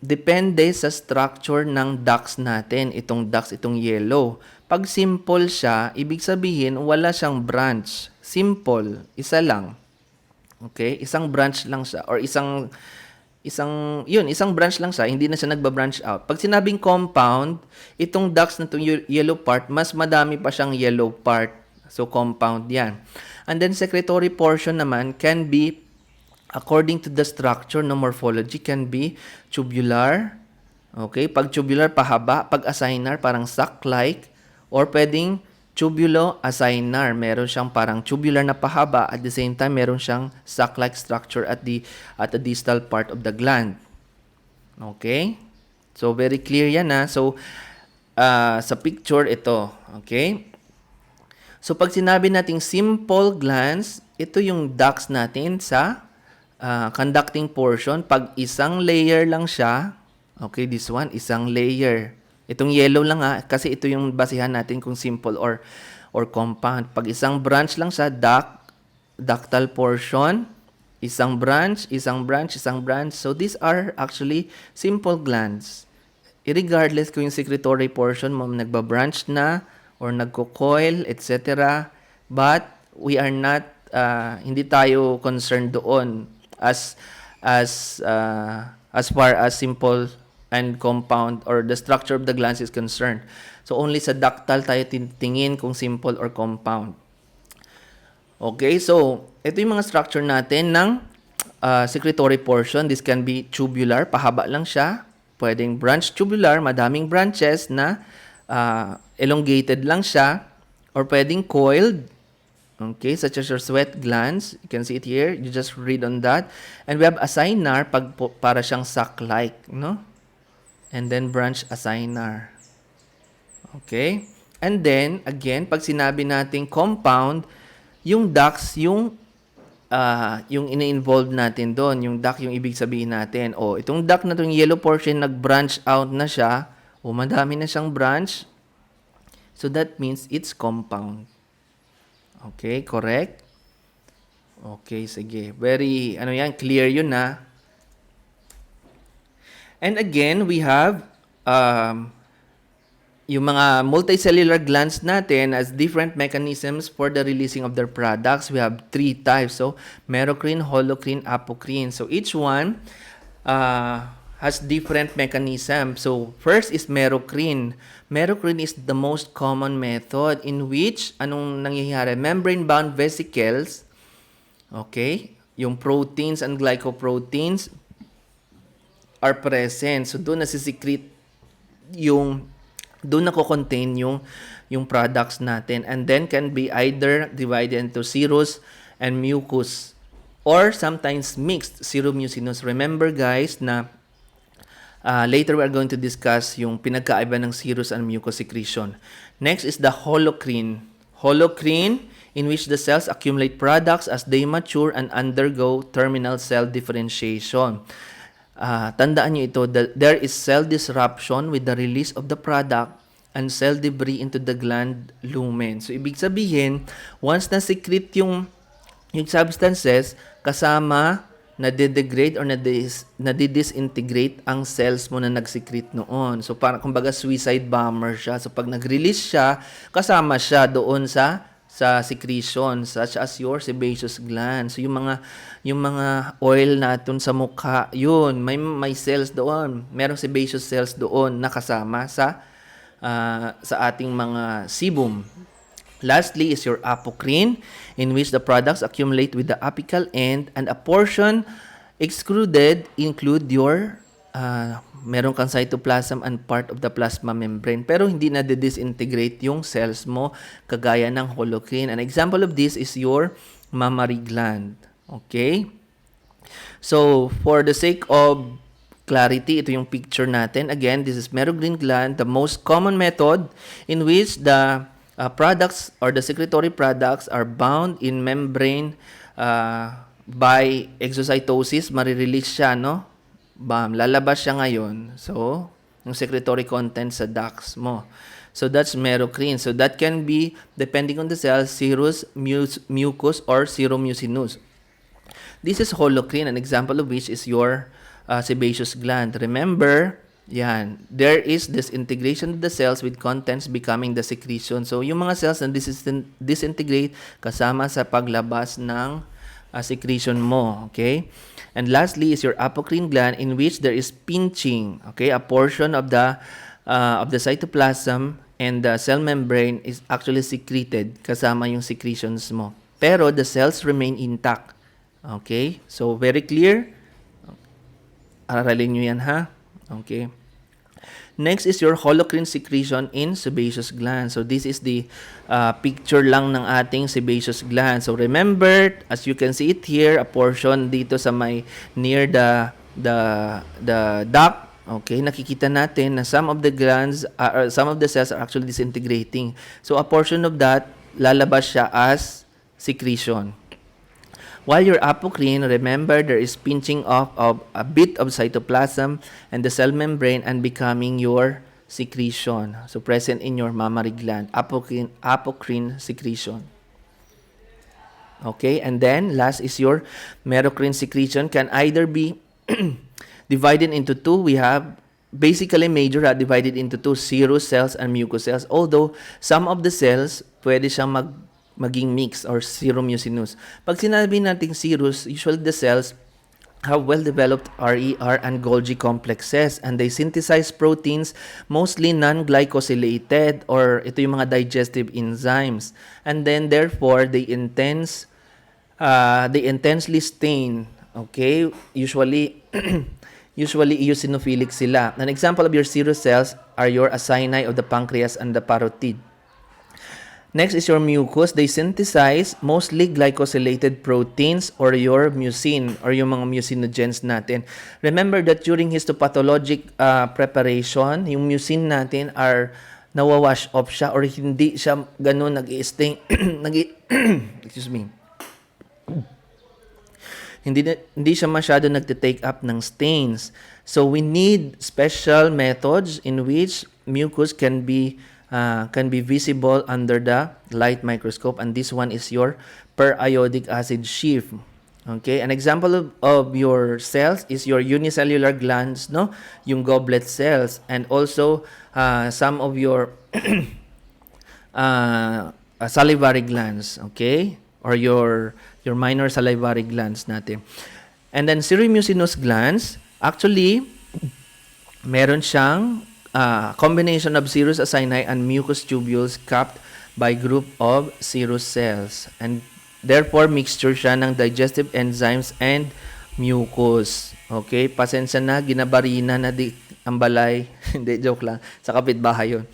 depende sa structure ng ducts natin. Itong ducts, itong yellow. Pag simple siya, ibig sabihin wala siyang branch. Simple, isa lang. Okay? Isang branch lang siya or isang branch lang siya, hindi na siya nagba-branch out. Pag sinabing compound, itong ducts na itong yellow part, mas madami pa siyang yellow part. So, compound yan. And then, secretory portion naman can be, according to the structure no morphology, can be tubular. Okay? Pag tubular, pahaba. Pag acinar, parang sac-like. Or pwedeng tubulo-acinar. Meron siyang parang tubular na pahaba. At the same time, meron siyang sac-like structure at the distal part of the gland. Okay? So, very clear yan na. So, sa picture, ito. Okay? So, pag sinabi nating simple glands, ito yung ducts natin sa conducting portion. Pag isang layer lang siya, okay, this one, isang layer. Itong yellow lang kasi ito yung basihan natin kung simple or compound. Pag isang branch lang siya, ductal portion, isang branch. So these are actually simple glands. Irregardless kung yung secretory portion mo nagbabranch na or nagko-coil, etc. But we are not, hindi tayo concerned doon as far as simple and compound or the structure of the glands is concerned. So, only sa ductal tayo titingin kung simple or compound. Okay, so, ito yung mga structure natin ng secretory portion. This can be tubular, pahaba lang siya. Pwedeng branch tubular, madaming branches na elongated lang siya. Or pwedeng coiled, okay, such as your sweat glands. You can see it here. You just read on that. And we have acinar, para siyang sac-like, no? And then branch acinar. Okay? And then, again, pag sinabi natin compound, yung ducts, yung ini-involve natin doon. Yung duct, yung ibig sabihin natin. O, itong duct na itong yellow portion, nag-branch out na siya. O, madami na siyang branch. So, that means it's compound. Okay, correct? Okay, sige. Very, clear yun na. And again, we have yung mga multicellular glands natin as different mechanisms for the releasing of their products. We have 3 types. So, merocrine, holocrine, apocrine. So, each one has different mechanism. So, first is merocrine. Merocrine is the most common method in which, anong nangyayari? Membrane-bound vesicles, okay, yung proteins and glycoproteins are present. So doon nasisikret yung doon nako-contain yung products natin, and then can be either divided into serous and mucus or sometimes mixed seromucinous. Remember guys na later we are going to discuss yung pinagkaiba ng serous and mucus secretion. Next is the holocrine. Holocrine, in which the cells accumulate products as they mature and undergo terminal cell differentiation. Tandaan nyo ito, that there is cell disruption with the release of the product and cell debris into the gland lumen. So, ibig sabihin, once na-secrete yung substances, kasama nade-degrade or nadi-disintegrate ang cells mo na nag-secrete noon. So, parang kumbaga suicide bomber siya. So, pag nag-release siya, kasama siya doon sa secretion such as your sebaceous gland. So, yung mga oil natin sa mukha, yun, may cells doon. Merong sebaceous cells doon na kasama sa ating mga sebum. Lastly is your apocrine, in which the products accumulate with the apical end, and a portion excluded include your meron kang cytoplasm and part of the plasma membrane, pero hindi na disintegrate yung cells mo kagaya ng holocrine. An example of this is your mammary gland. Okay? So, for the sake of clarity, ito yung picture natin. Again, this is merocrine gland, the most common method in which the products or the secretory products are bound in membrane by exocytosis. Marirelease siya, no? Bam, lalabas siya ngayon. So, yung secretory content sa ducts mo. So, that's merocrine. So, that can be, depending on the cell, serous, mucus, or seromucinous. This is holocrine, an example of which is your sebaceous gland. Remember, yan, there is disintegration of the cells with contents becoming the secretion. So, yung mga cells na disintegrate kasama sa paglabas ng secretion mo. Okay? And lastly is your apocrine gland, in which there is pinching. Okay? A portion of the cytoplasm and the cell membrane is actually secreted kasama yung secretions mo. Pero the cells remain intact. Okay? So, very clear? Aralin nyo yan, ha? Okay. Next is your holocrine secretion in sebaceous gland. So, this is the picture lang ng ating sebaceous gland. So, remember, as you can see it here, a portion dito sa may near the duct. Okay, nakikita natin na some of the glands, some of the cells are actually disintegrating. So, a portion of that, lalabas siya as secretion. While your apocrine, remember, there is pinching off of a bit of cytoplasm and the cell membrane and becoming your secretion. So, present in your mammary gland, apocrine secretion. Okay, and then last is your merocrine secretion, can either be divided into two. We have basically major divided into two, serous cells and mucous cells. Although, some of the cells, pwede siyang maging mix or seromucinous. Pag sinabi nating serous, usually the cells have well-developed RER and Golgi complexes, and they synthesize proteins mostly non-glycosylated, or ito yung mga digestive enzymes. And then therefore they intensely stain. Okay? Usually eosinophilic sila. An example of your serous cells are your acini of the pancreas and the parotid. Next is your mucus. They synthesize mostly glycosylated proteins or your mucin or yung mga mucinogens natin. Remember that during histopathologic preparation, yung mucin natin are nawawash off siya or hindi siya ganun nag-i-stain. Excuse me. Hindi siya masyado nagte-take up ng stains. So we need special methods in which mucus can be visible under the light microscope, and this one is your periodic acid sheath. Okay, an example of your cells is your unicellular glands, no, yung goblet cells, and also some of your salivary glands, okay, or your minor salivary glands natin. And then seromucinous glands, actually meron siyang combination of serous acini and mucous tubules capped by group of serous cells. And Therefore, mixture siya ng digestive enzymes and mucus. Okay? Pasensya na, ginabarina na di ang balay. Hindi, joke lang. Sa kapitbahay yun.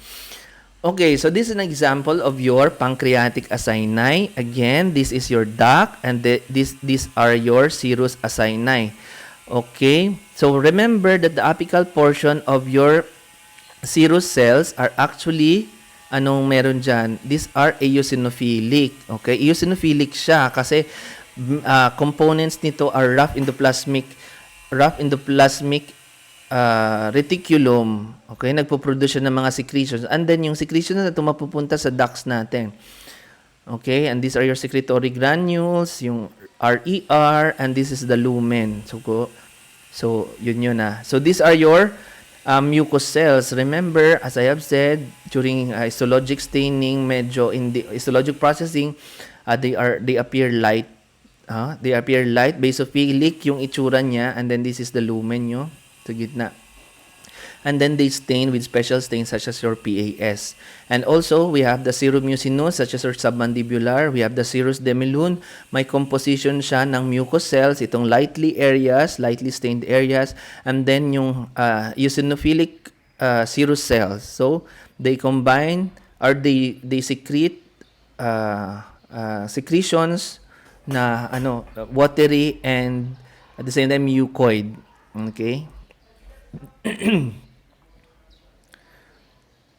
Okay, so this is an example of your pancreatic acini. Again, this is your duct and these are your serous acini. Okay, so remember that the apical portion of your serous cells are actually, anong meron dyan? These are eosinophilic. Okay, eosinophilic siya kasi components nito are rough endoplasmic reticulum. Okay, nagpo-produce siya ng mga secretions. And then, yung secretions na ito mapupunta sa ducts natin. Okay, and these are your secretory granules, yung RER, and this is the lumen. So yun na. So, these are your mucous cells. Remember, as I have said, during histologic staining, medyo in the histologic processing, they appear light. They appear light, basophilic yung itsura niya, and then this is the lumen nyo. Sa gitna. And then they stain with special stains such as your PAS. And also, we have the seromucinous such as your submandibular. We have the serous demilune. May composition siya ng mucous cells, itong lightly stained areas. And then yung eosinophilic serous cells. So, they combine or they secrete secretions na watery and at the same time mucoid. Okay?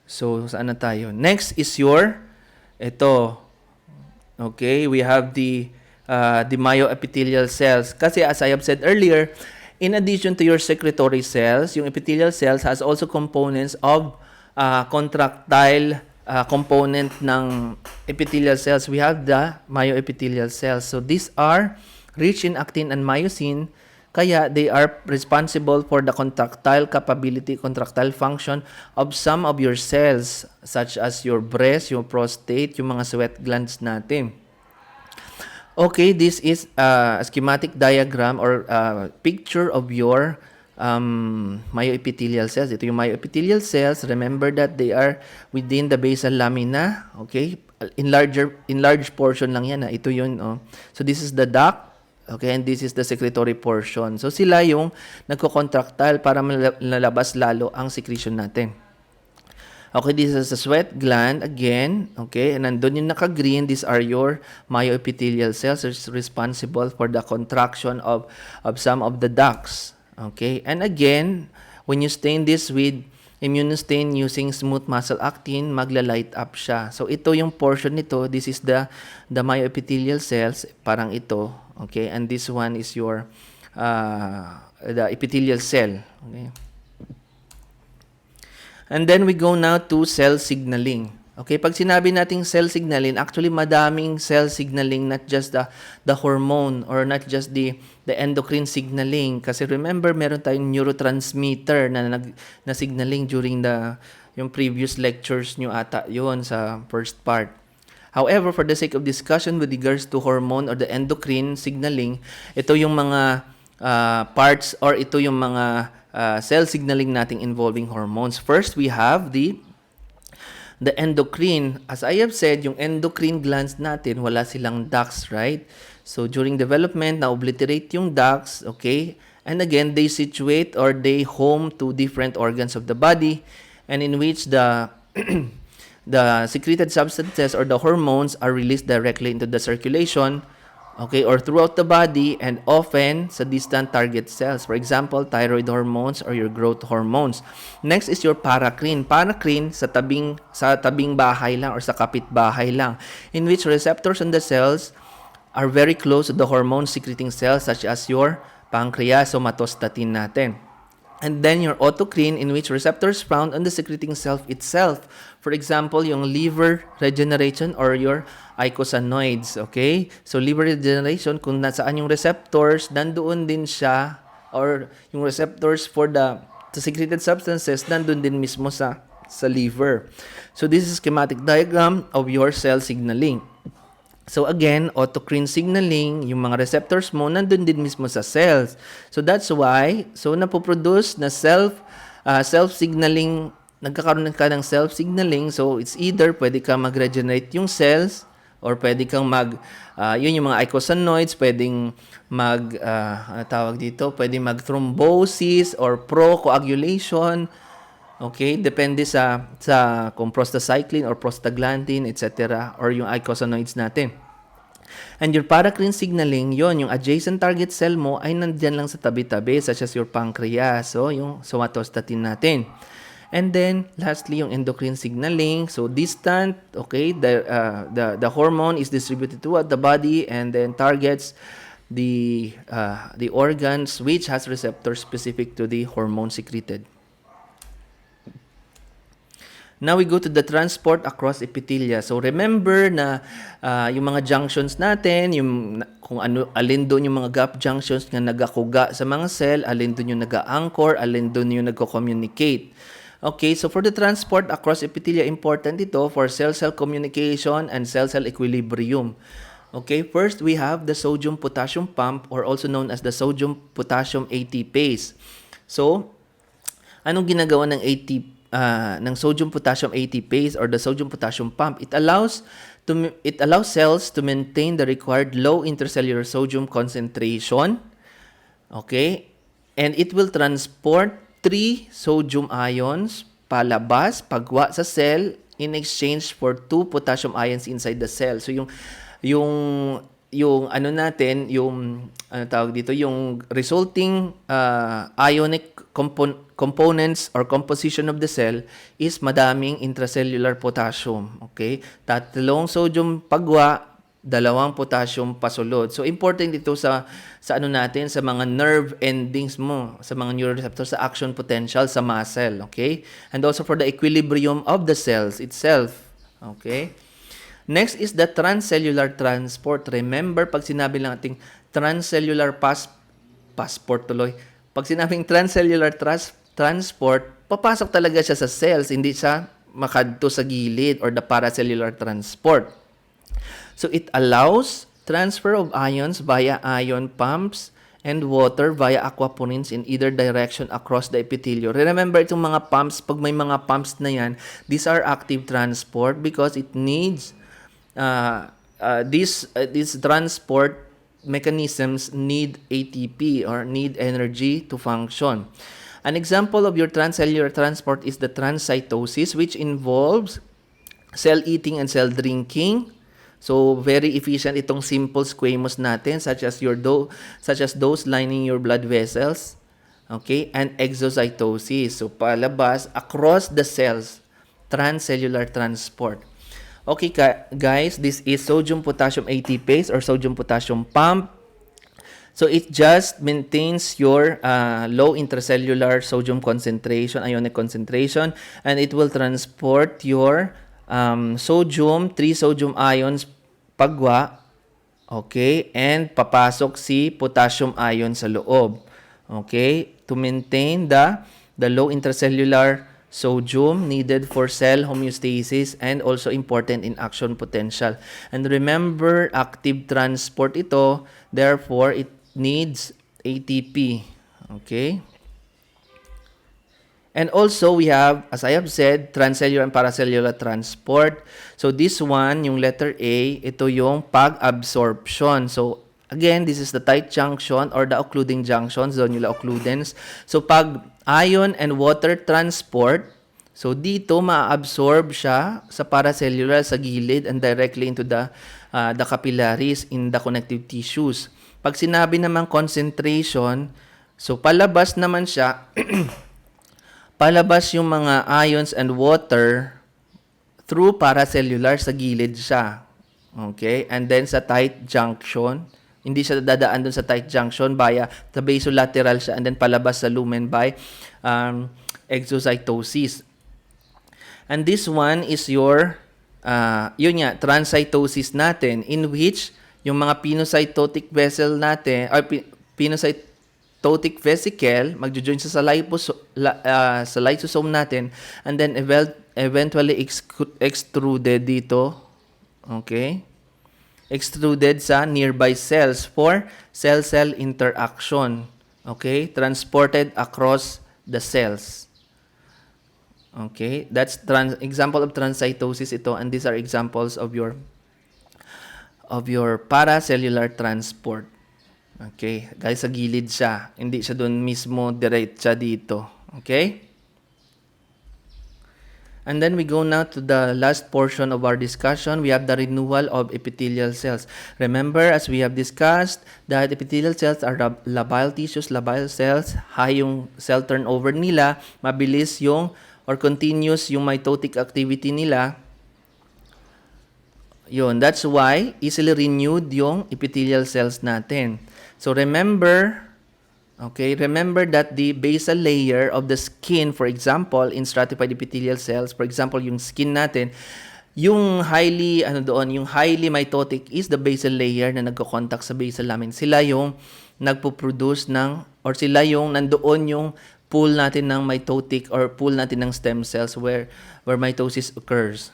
So, saan na tayo? Next is ito. Okay, we have the myoepithelial cells. Kasi as I have said earlier, in addition to your secretory cells, yung epithelial cells has also components of contractile component ng epithelial cells. We have the myoepithelial cells. So, these are rich in actin and myosin. Kaya, they are responsible for the contractile capability, contractile function of some of your cells, such as your breast, your prostate, yung mga sweat glands natin. Okay, this is a schematic diagram or picture of your myoepithelial cells. Ito yung myoepithelial cells. Remember that they are within the basal lamina. Okay, in large portion lang yan. Ito yun. So, this is the duct. Okay, and this is the secretory portion. So, sila yung nagko-contractile para malabas lalo ang secretion natin. Okay, this is the sweat gland again. Okay, and nandun yung naka-green. These are your myoepithelial cells responsible for the contraction of some of the ducts. Okay, and again, when you stain this with immunostain using smooth muscle actin, magla-light up siya. So, ito yung portion nito. This is the myoepithelial cells. Parang ito. Okay, and this one is your the epithelial cell. Okay. And then we go now to cell signaling. Okay, pag sinabi nating cell signaling, actually madaming cell signaling, not just the hormone or not just the endocrine signaling. Kasi remember, meron tayong neurotransmitter na signaling during yung previous lectures nyo ata yun sa first part. However, for the sake of discussion with regards to hormone or the endocrine signaling, ito yung mga parts or ito yung mga cell signaling nating involving hormones. First, we have the endocrine. As I have said, yung endocrine glands natin, wala silang ducts, right? So, during development, na-obliterate yung ducts, okay? And again, they situate or they home to different organs of the body and in which the secreted substances or the hormones are released directly into the circulation, okay, or throughout the body and often sa distant target cells. For example, thyroid hormones or your growth hormones. Next is your paracrine. Paracrine sa tabing bahay lang or sa kapitbahay lang, in which receptors on the cells are very close to the hormone secreting cells such as your pancreas o matostatin natin. And then your autocrine, in which receptors found on the secreting cell itself. For example, yung liver regeneration or your eicosanoids, okay? So, liver regeneration, kung nasaan yung receptors, nandoon din siya, or yung receptors for the secreted substances, nandoon din mismo sa liver. So, this is schematic diagram of your cell signaling. So again, autocrine signaling, yung mga receptors mo, nandun din mismo sa cells. So that's why, so napoproduce na self-signaling, nagkakaroon ka ng self-signaling. So it's either pwede ka mag-regenerate yung cells, Or pwede kang yun yung mga icosanoids, pwedeng ano tawag dito, pwedeng mag-thrombosis or procoagulation. Okay, depende sa kung prostacyclin or prostaglandin, etc. or yung icosanoids natin. And your paracrine signaling, yon yung adjacent target cell mo ay nandyan lang sa tabi-tabi, such as your pancreas, so yung somatostatin natin. And then, lastly, yung endocrine signaling. So, distant, okay, the hormone is distributed throughout the body and then targets the organs which has receptors specific to the hormone secreted. Now we go to the transport across epithelia. So remember na yung mga junctions natin, yung kung alin doon yung mga gap junctions na nagakuga sa mga cell, alin doon yung naga-anchor, alin doon yung nagko-communicate. Okay, so for the transport across epithelia, important ito for cell-cell communication and cell-cell equilibrium. Okay, first we have the sodium-potassium pump or also known as the sodium-potassium ATPase. So, anong ginagawa ng sodium-potassium ATPase or the sodium-potassium pump? It allows cells to maintain the required low intercellular sodium concentration. Okay, and it will transport 3 sodium ions palabas, pagwa sa cell in exchange for 2 potassium ions inside the cell. So yung ano natin, yung ano tawag dito, yung resulting ionic components or composition of the cell is madaming intracellular potassium. Okay? 3 sodium pagwa, 2 potassium pasulod. So important ito sa ano natin, sa mga nerve endings mo, sa mga neuroreceptors, sa action potential sa muscle, okay? And also for the equilibrium of the cells itself, okay? Next is the transcellular transport. Remember, pag sinabi lang ating transcellular passport tuloy, pag sinabing transcellular transport, papasok talaga siya sa cells, hindi siya makadto sa gilid or the paracellular transport. So it allows transfer of ions via ion pumps and water via aquaporins in either direction across the epithelium. Remember itong mga pumps, pag may mga pumps na yan, these are active transport because it needs these transport mechanisms need ATP or need energy to function. An example of your transcellular transport is the transcytosis, which involves cell eating and cell drinking. So very efficient itong simple squamous natin, such as those lining your blood vessels, okay, and exocytosis. So palabas across the cells, transcellular transport. Okay guys, this is sodium potassium ATPase or sodium potassium pump. So it just maintains your low intracellular sodium concentration, ionic concentration, and it will transport your 3 sodium ions pagwa, okay, and papasok si potassium ion sa loob, okay, to maintain the low intracellular sodium needed for cell homeostasis and also important in action potential. And remember, active transport ito, therefore it needs ATP, okay. And also, we have, as I have said, transcellular and paracellular transport. So, this one, yung letter A, ito yung pag-absorption. So, again, this is the tight junction or the occluding junctions, zonula occludens. So, pag ion and water transport, so dito ma-absorb siya sa paracellular, sa gilid, and directly into the capillaries in the connective tissues. Pag sinabi naman concentration, so palabas naman siya, palabas yung mga ions and water through paracellular, sa gilid siya. Okay? And then sa tight junction, hindi siya dadaan dun sa tight junction via the basolateral siya and then palabas sa lumen by exocytosis. And this one is your transcytosis natin, in which yung mga pinocytotic vessel natin or pinocytotic vesicle magjo-join sa lysosome natin and then eventually extruded dito, okay, extruded sa nearby cells for cell-cell interaction, okay, transported across the cells. Okay, that's example of transcytosis ito, and these are examples of your of your paracellular transport. Okay, guys, sa gilid siya. Hindi siya doon mismo diretsa dito. Okay? And then we go now to the last portion of our discussion. We have the renewal of epithelial cells. Remember, as we have discussed, that epithelial cells are labile tissues, labile cells. High yung cell turnover nila, mabilis yung or continuous yung mitotic activity nila. Yun, that's why easily renewed yung epithelial cells natin. So remember that the basal layer of the skin, for example, in stratified epithelial cells, for example, yung skin natin, yung highly mitotic is the basal layer na nagko-contact sa basal lamin. Sila yung nagpo-produce or sila yung nandoon yung pool natin ng mitotic or pool natin ng stem cells where mitosis occurs.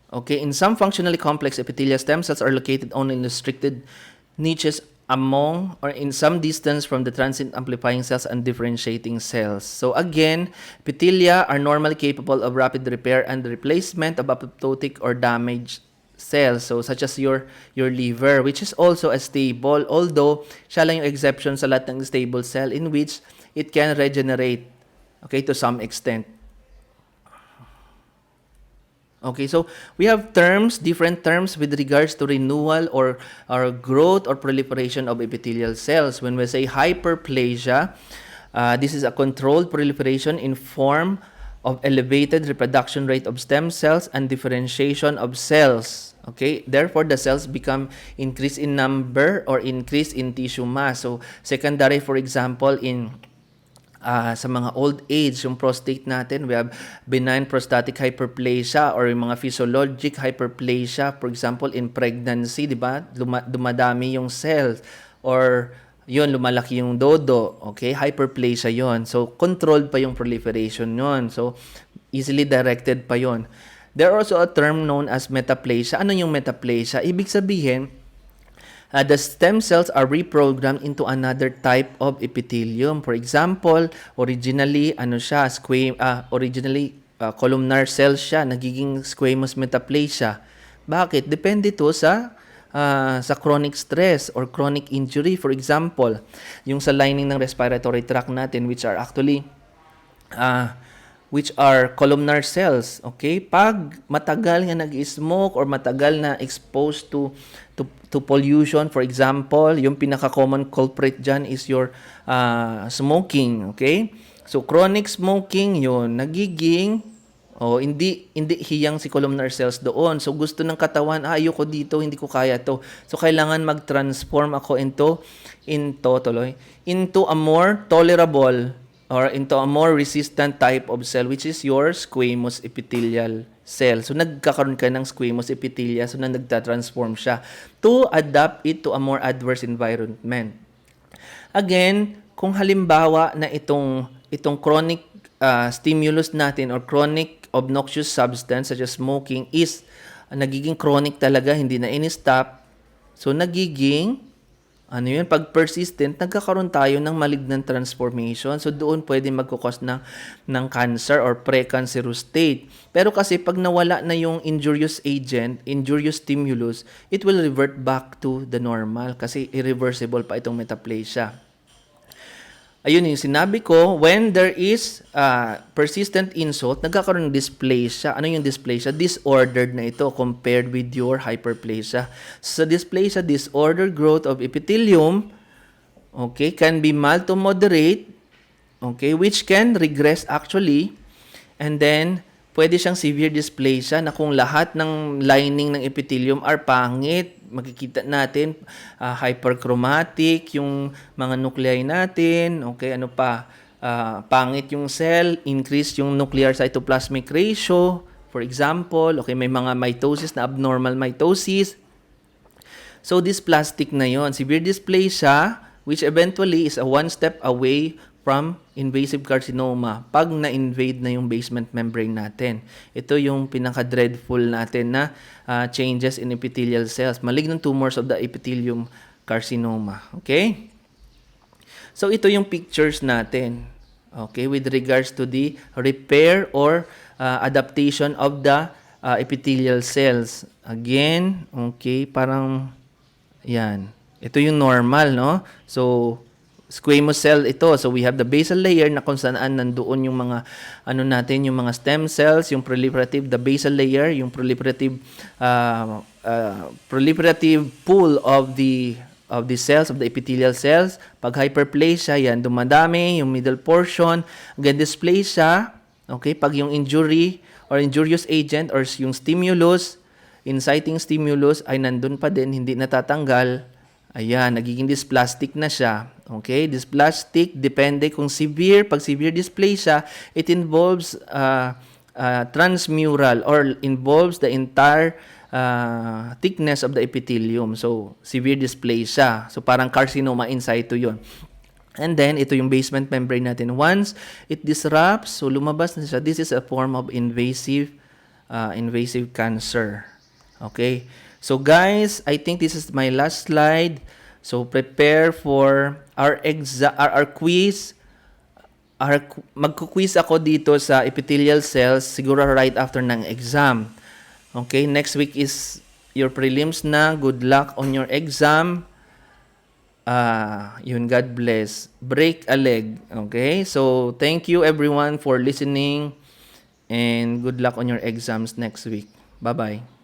Okay, in some functionally complex epithelial stem cells are located only in restricted niches among or in some distance from the transient amplifying cells and differentiating cells. So again, epithelia are normally capable of rapid repair and replacement of apoptotic or damaged cells. So such as your liver, which is also a stable, although siya lang yung exception sa lahat ng stable cell in which it can regenerate, okay, to some extent. Okay, so we have different terms with regards to renewal or growth or proliferation of epithelial cells. When we say hyperplasia, this is a controlled proliferation in form of elevated reproduction rate of stem cells and differentiation of cells. Okay, therefore the cells become increase in number or increase in tissue mass. So secondary, for example, in sa mga old age, yung prostate natin, we have benign prostatic hyperplasia or yung mga physiologic hyperplasia. For example, in pregnancy, di ba? Dumadami yung cells or yun, lumalaki yung dodo. Okay? Hyperplasia yon. So, controlled pa yung proliferation yon. So, easily directed pa yon. There also a term known as metaplasia. Ano yung metaplasia? Ibig sabihin, the stem cells are reprogrammed into another type of epithelium. For example, originally columnar cells siya, nagiging squamous metaplasia. Bakit? Depende to sa chronic stress or chronic injury. For example, yung sa lining ng respiratory tract natin, which are columnar cells. Okay? Pag matagal nga nag-smoke or matagal na exposed to pollution, for example, yung pinaka-common culprit dyan is your smoking. Okay? So, chronic smoking, yun, nagiging, hindi hiyang si columnar cells doon. So, gusto ng katawan, ayoko dito, hindi ko kaya to. So, kailangan mag-transform ako into a more tolerable or into a more resistant type of cell, which is your squamous epithelial cell. So, nagkakaroon ka ng squamous epithelia, so nagtatransform siya to adapt it to a more adverse environment. Again, kung halimbawa na itong chronic stimulus natin or chronic obnoxious substance such as smoking is nagiging chronic talaga, hindi na in-stop, so nagiging pag persistent, nagkakaroon tayo ng malignant transformation. So, doon pwede magkukos ng cancer or precancerous state. Pero kasi pag nawala na yung injurious agent, injurious stimulus, it will revert back to the normal kasi irreversible pa itong metaplasia. Ayun yung sinabi ko, when there is persistent insult, nagkakaroon ng dysplasia. Ano yung dysplasia? Disordered na ito compared with your hyperplasia. Sa dysplasia, disordered growth of epithelium, okay, can be mild to moderate, okay, which can regress actually, and then pwede siyang severe dysplasia na kung lahat ng lining ng epithelium are pangit, makikita natin hyperchromatic yung mga nuclei natin, okay, pangit yung cell, increase yung nuclear cytoplasmic ratio, for example, okay, may mga mitosis na abnormal mitosis. So dysplastic na yon, severe dysplasia, which eventually is a one step away from invasive carcinoma pag na-invade na yung basement membrane natin. Ito yung pinaka-dreadful natin na changes in epithelial cells, malignant tumors of the epithelium carcinoma. Okay? So, ito yung pictures natin. Okay? With regards to the repair or adaptation of the epithelial cells. Again, okay, parang yan. Ito yung normal, no? So, squamous cell ito. So, we have the basal layer na kung saan nandoon yung mga, ano natin, yung mga stem cells, yung proliferative, the basal layer, yung proliferative pool of the cells, of the epithelial cells. Pag hyperplasia, yan, dumadami, yung middle portion. Again, dysplasia, okay, pag yung injury or injurious agent or yung stimulus, inciting stimulus ay nandun pa din, hindi natatanggal. Ayan, nagiging dysplastic na siya. Okay, dysplastic, depende kung severe. Pag severe dysplasia, it involves transmural or involves the entire thickness of the epithelium. So, severe dysplasia. So, parang carcinoma in situ yun. And then, ito yung basement membrane natin. Once it disrupts, so lumabas na siya. This is a form of invasive cancer. Okay? So guys, I think this is my last slide. So prepare for our quiz. Magku-quiz ako dito sa epithelial cells siguro right after ng exam. Okay, next week is your prelims na. Good luck on your exam. Yun, God bless. Break a leg. Okay? So thank you everyone for listening and good luck on your exams next week. Bye-bye.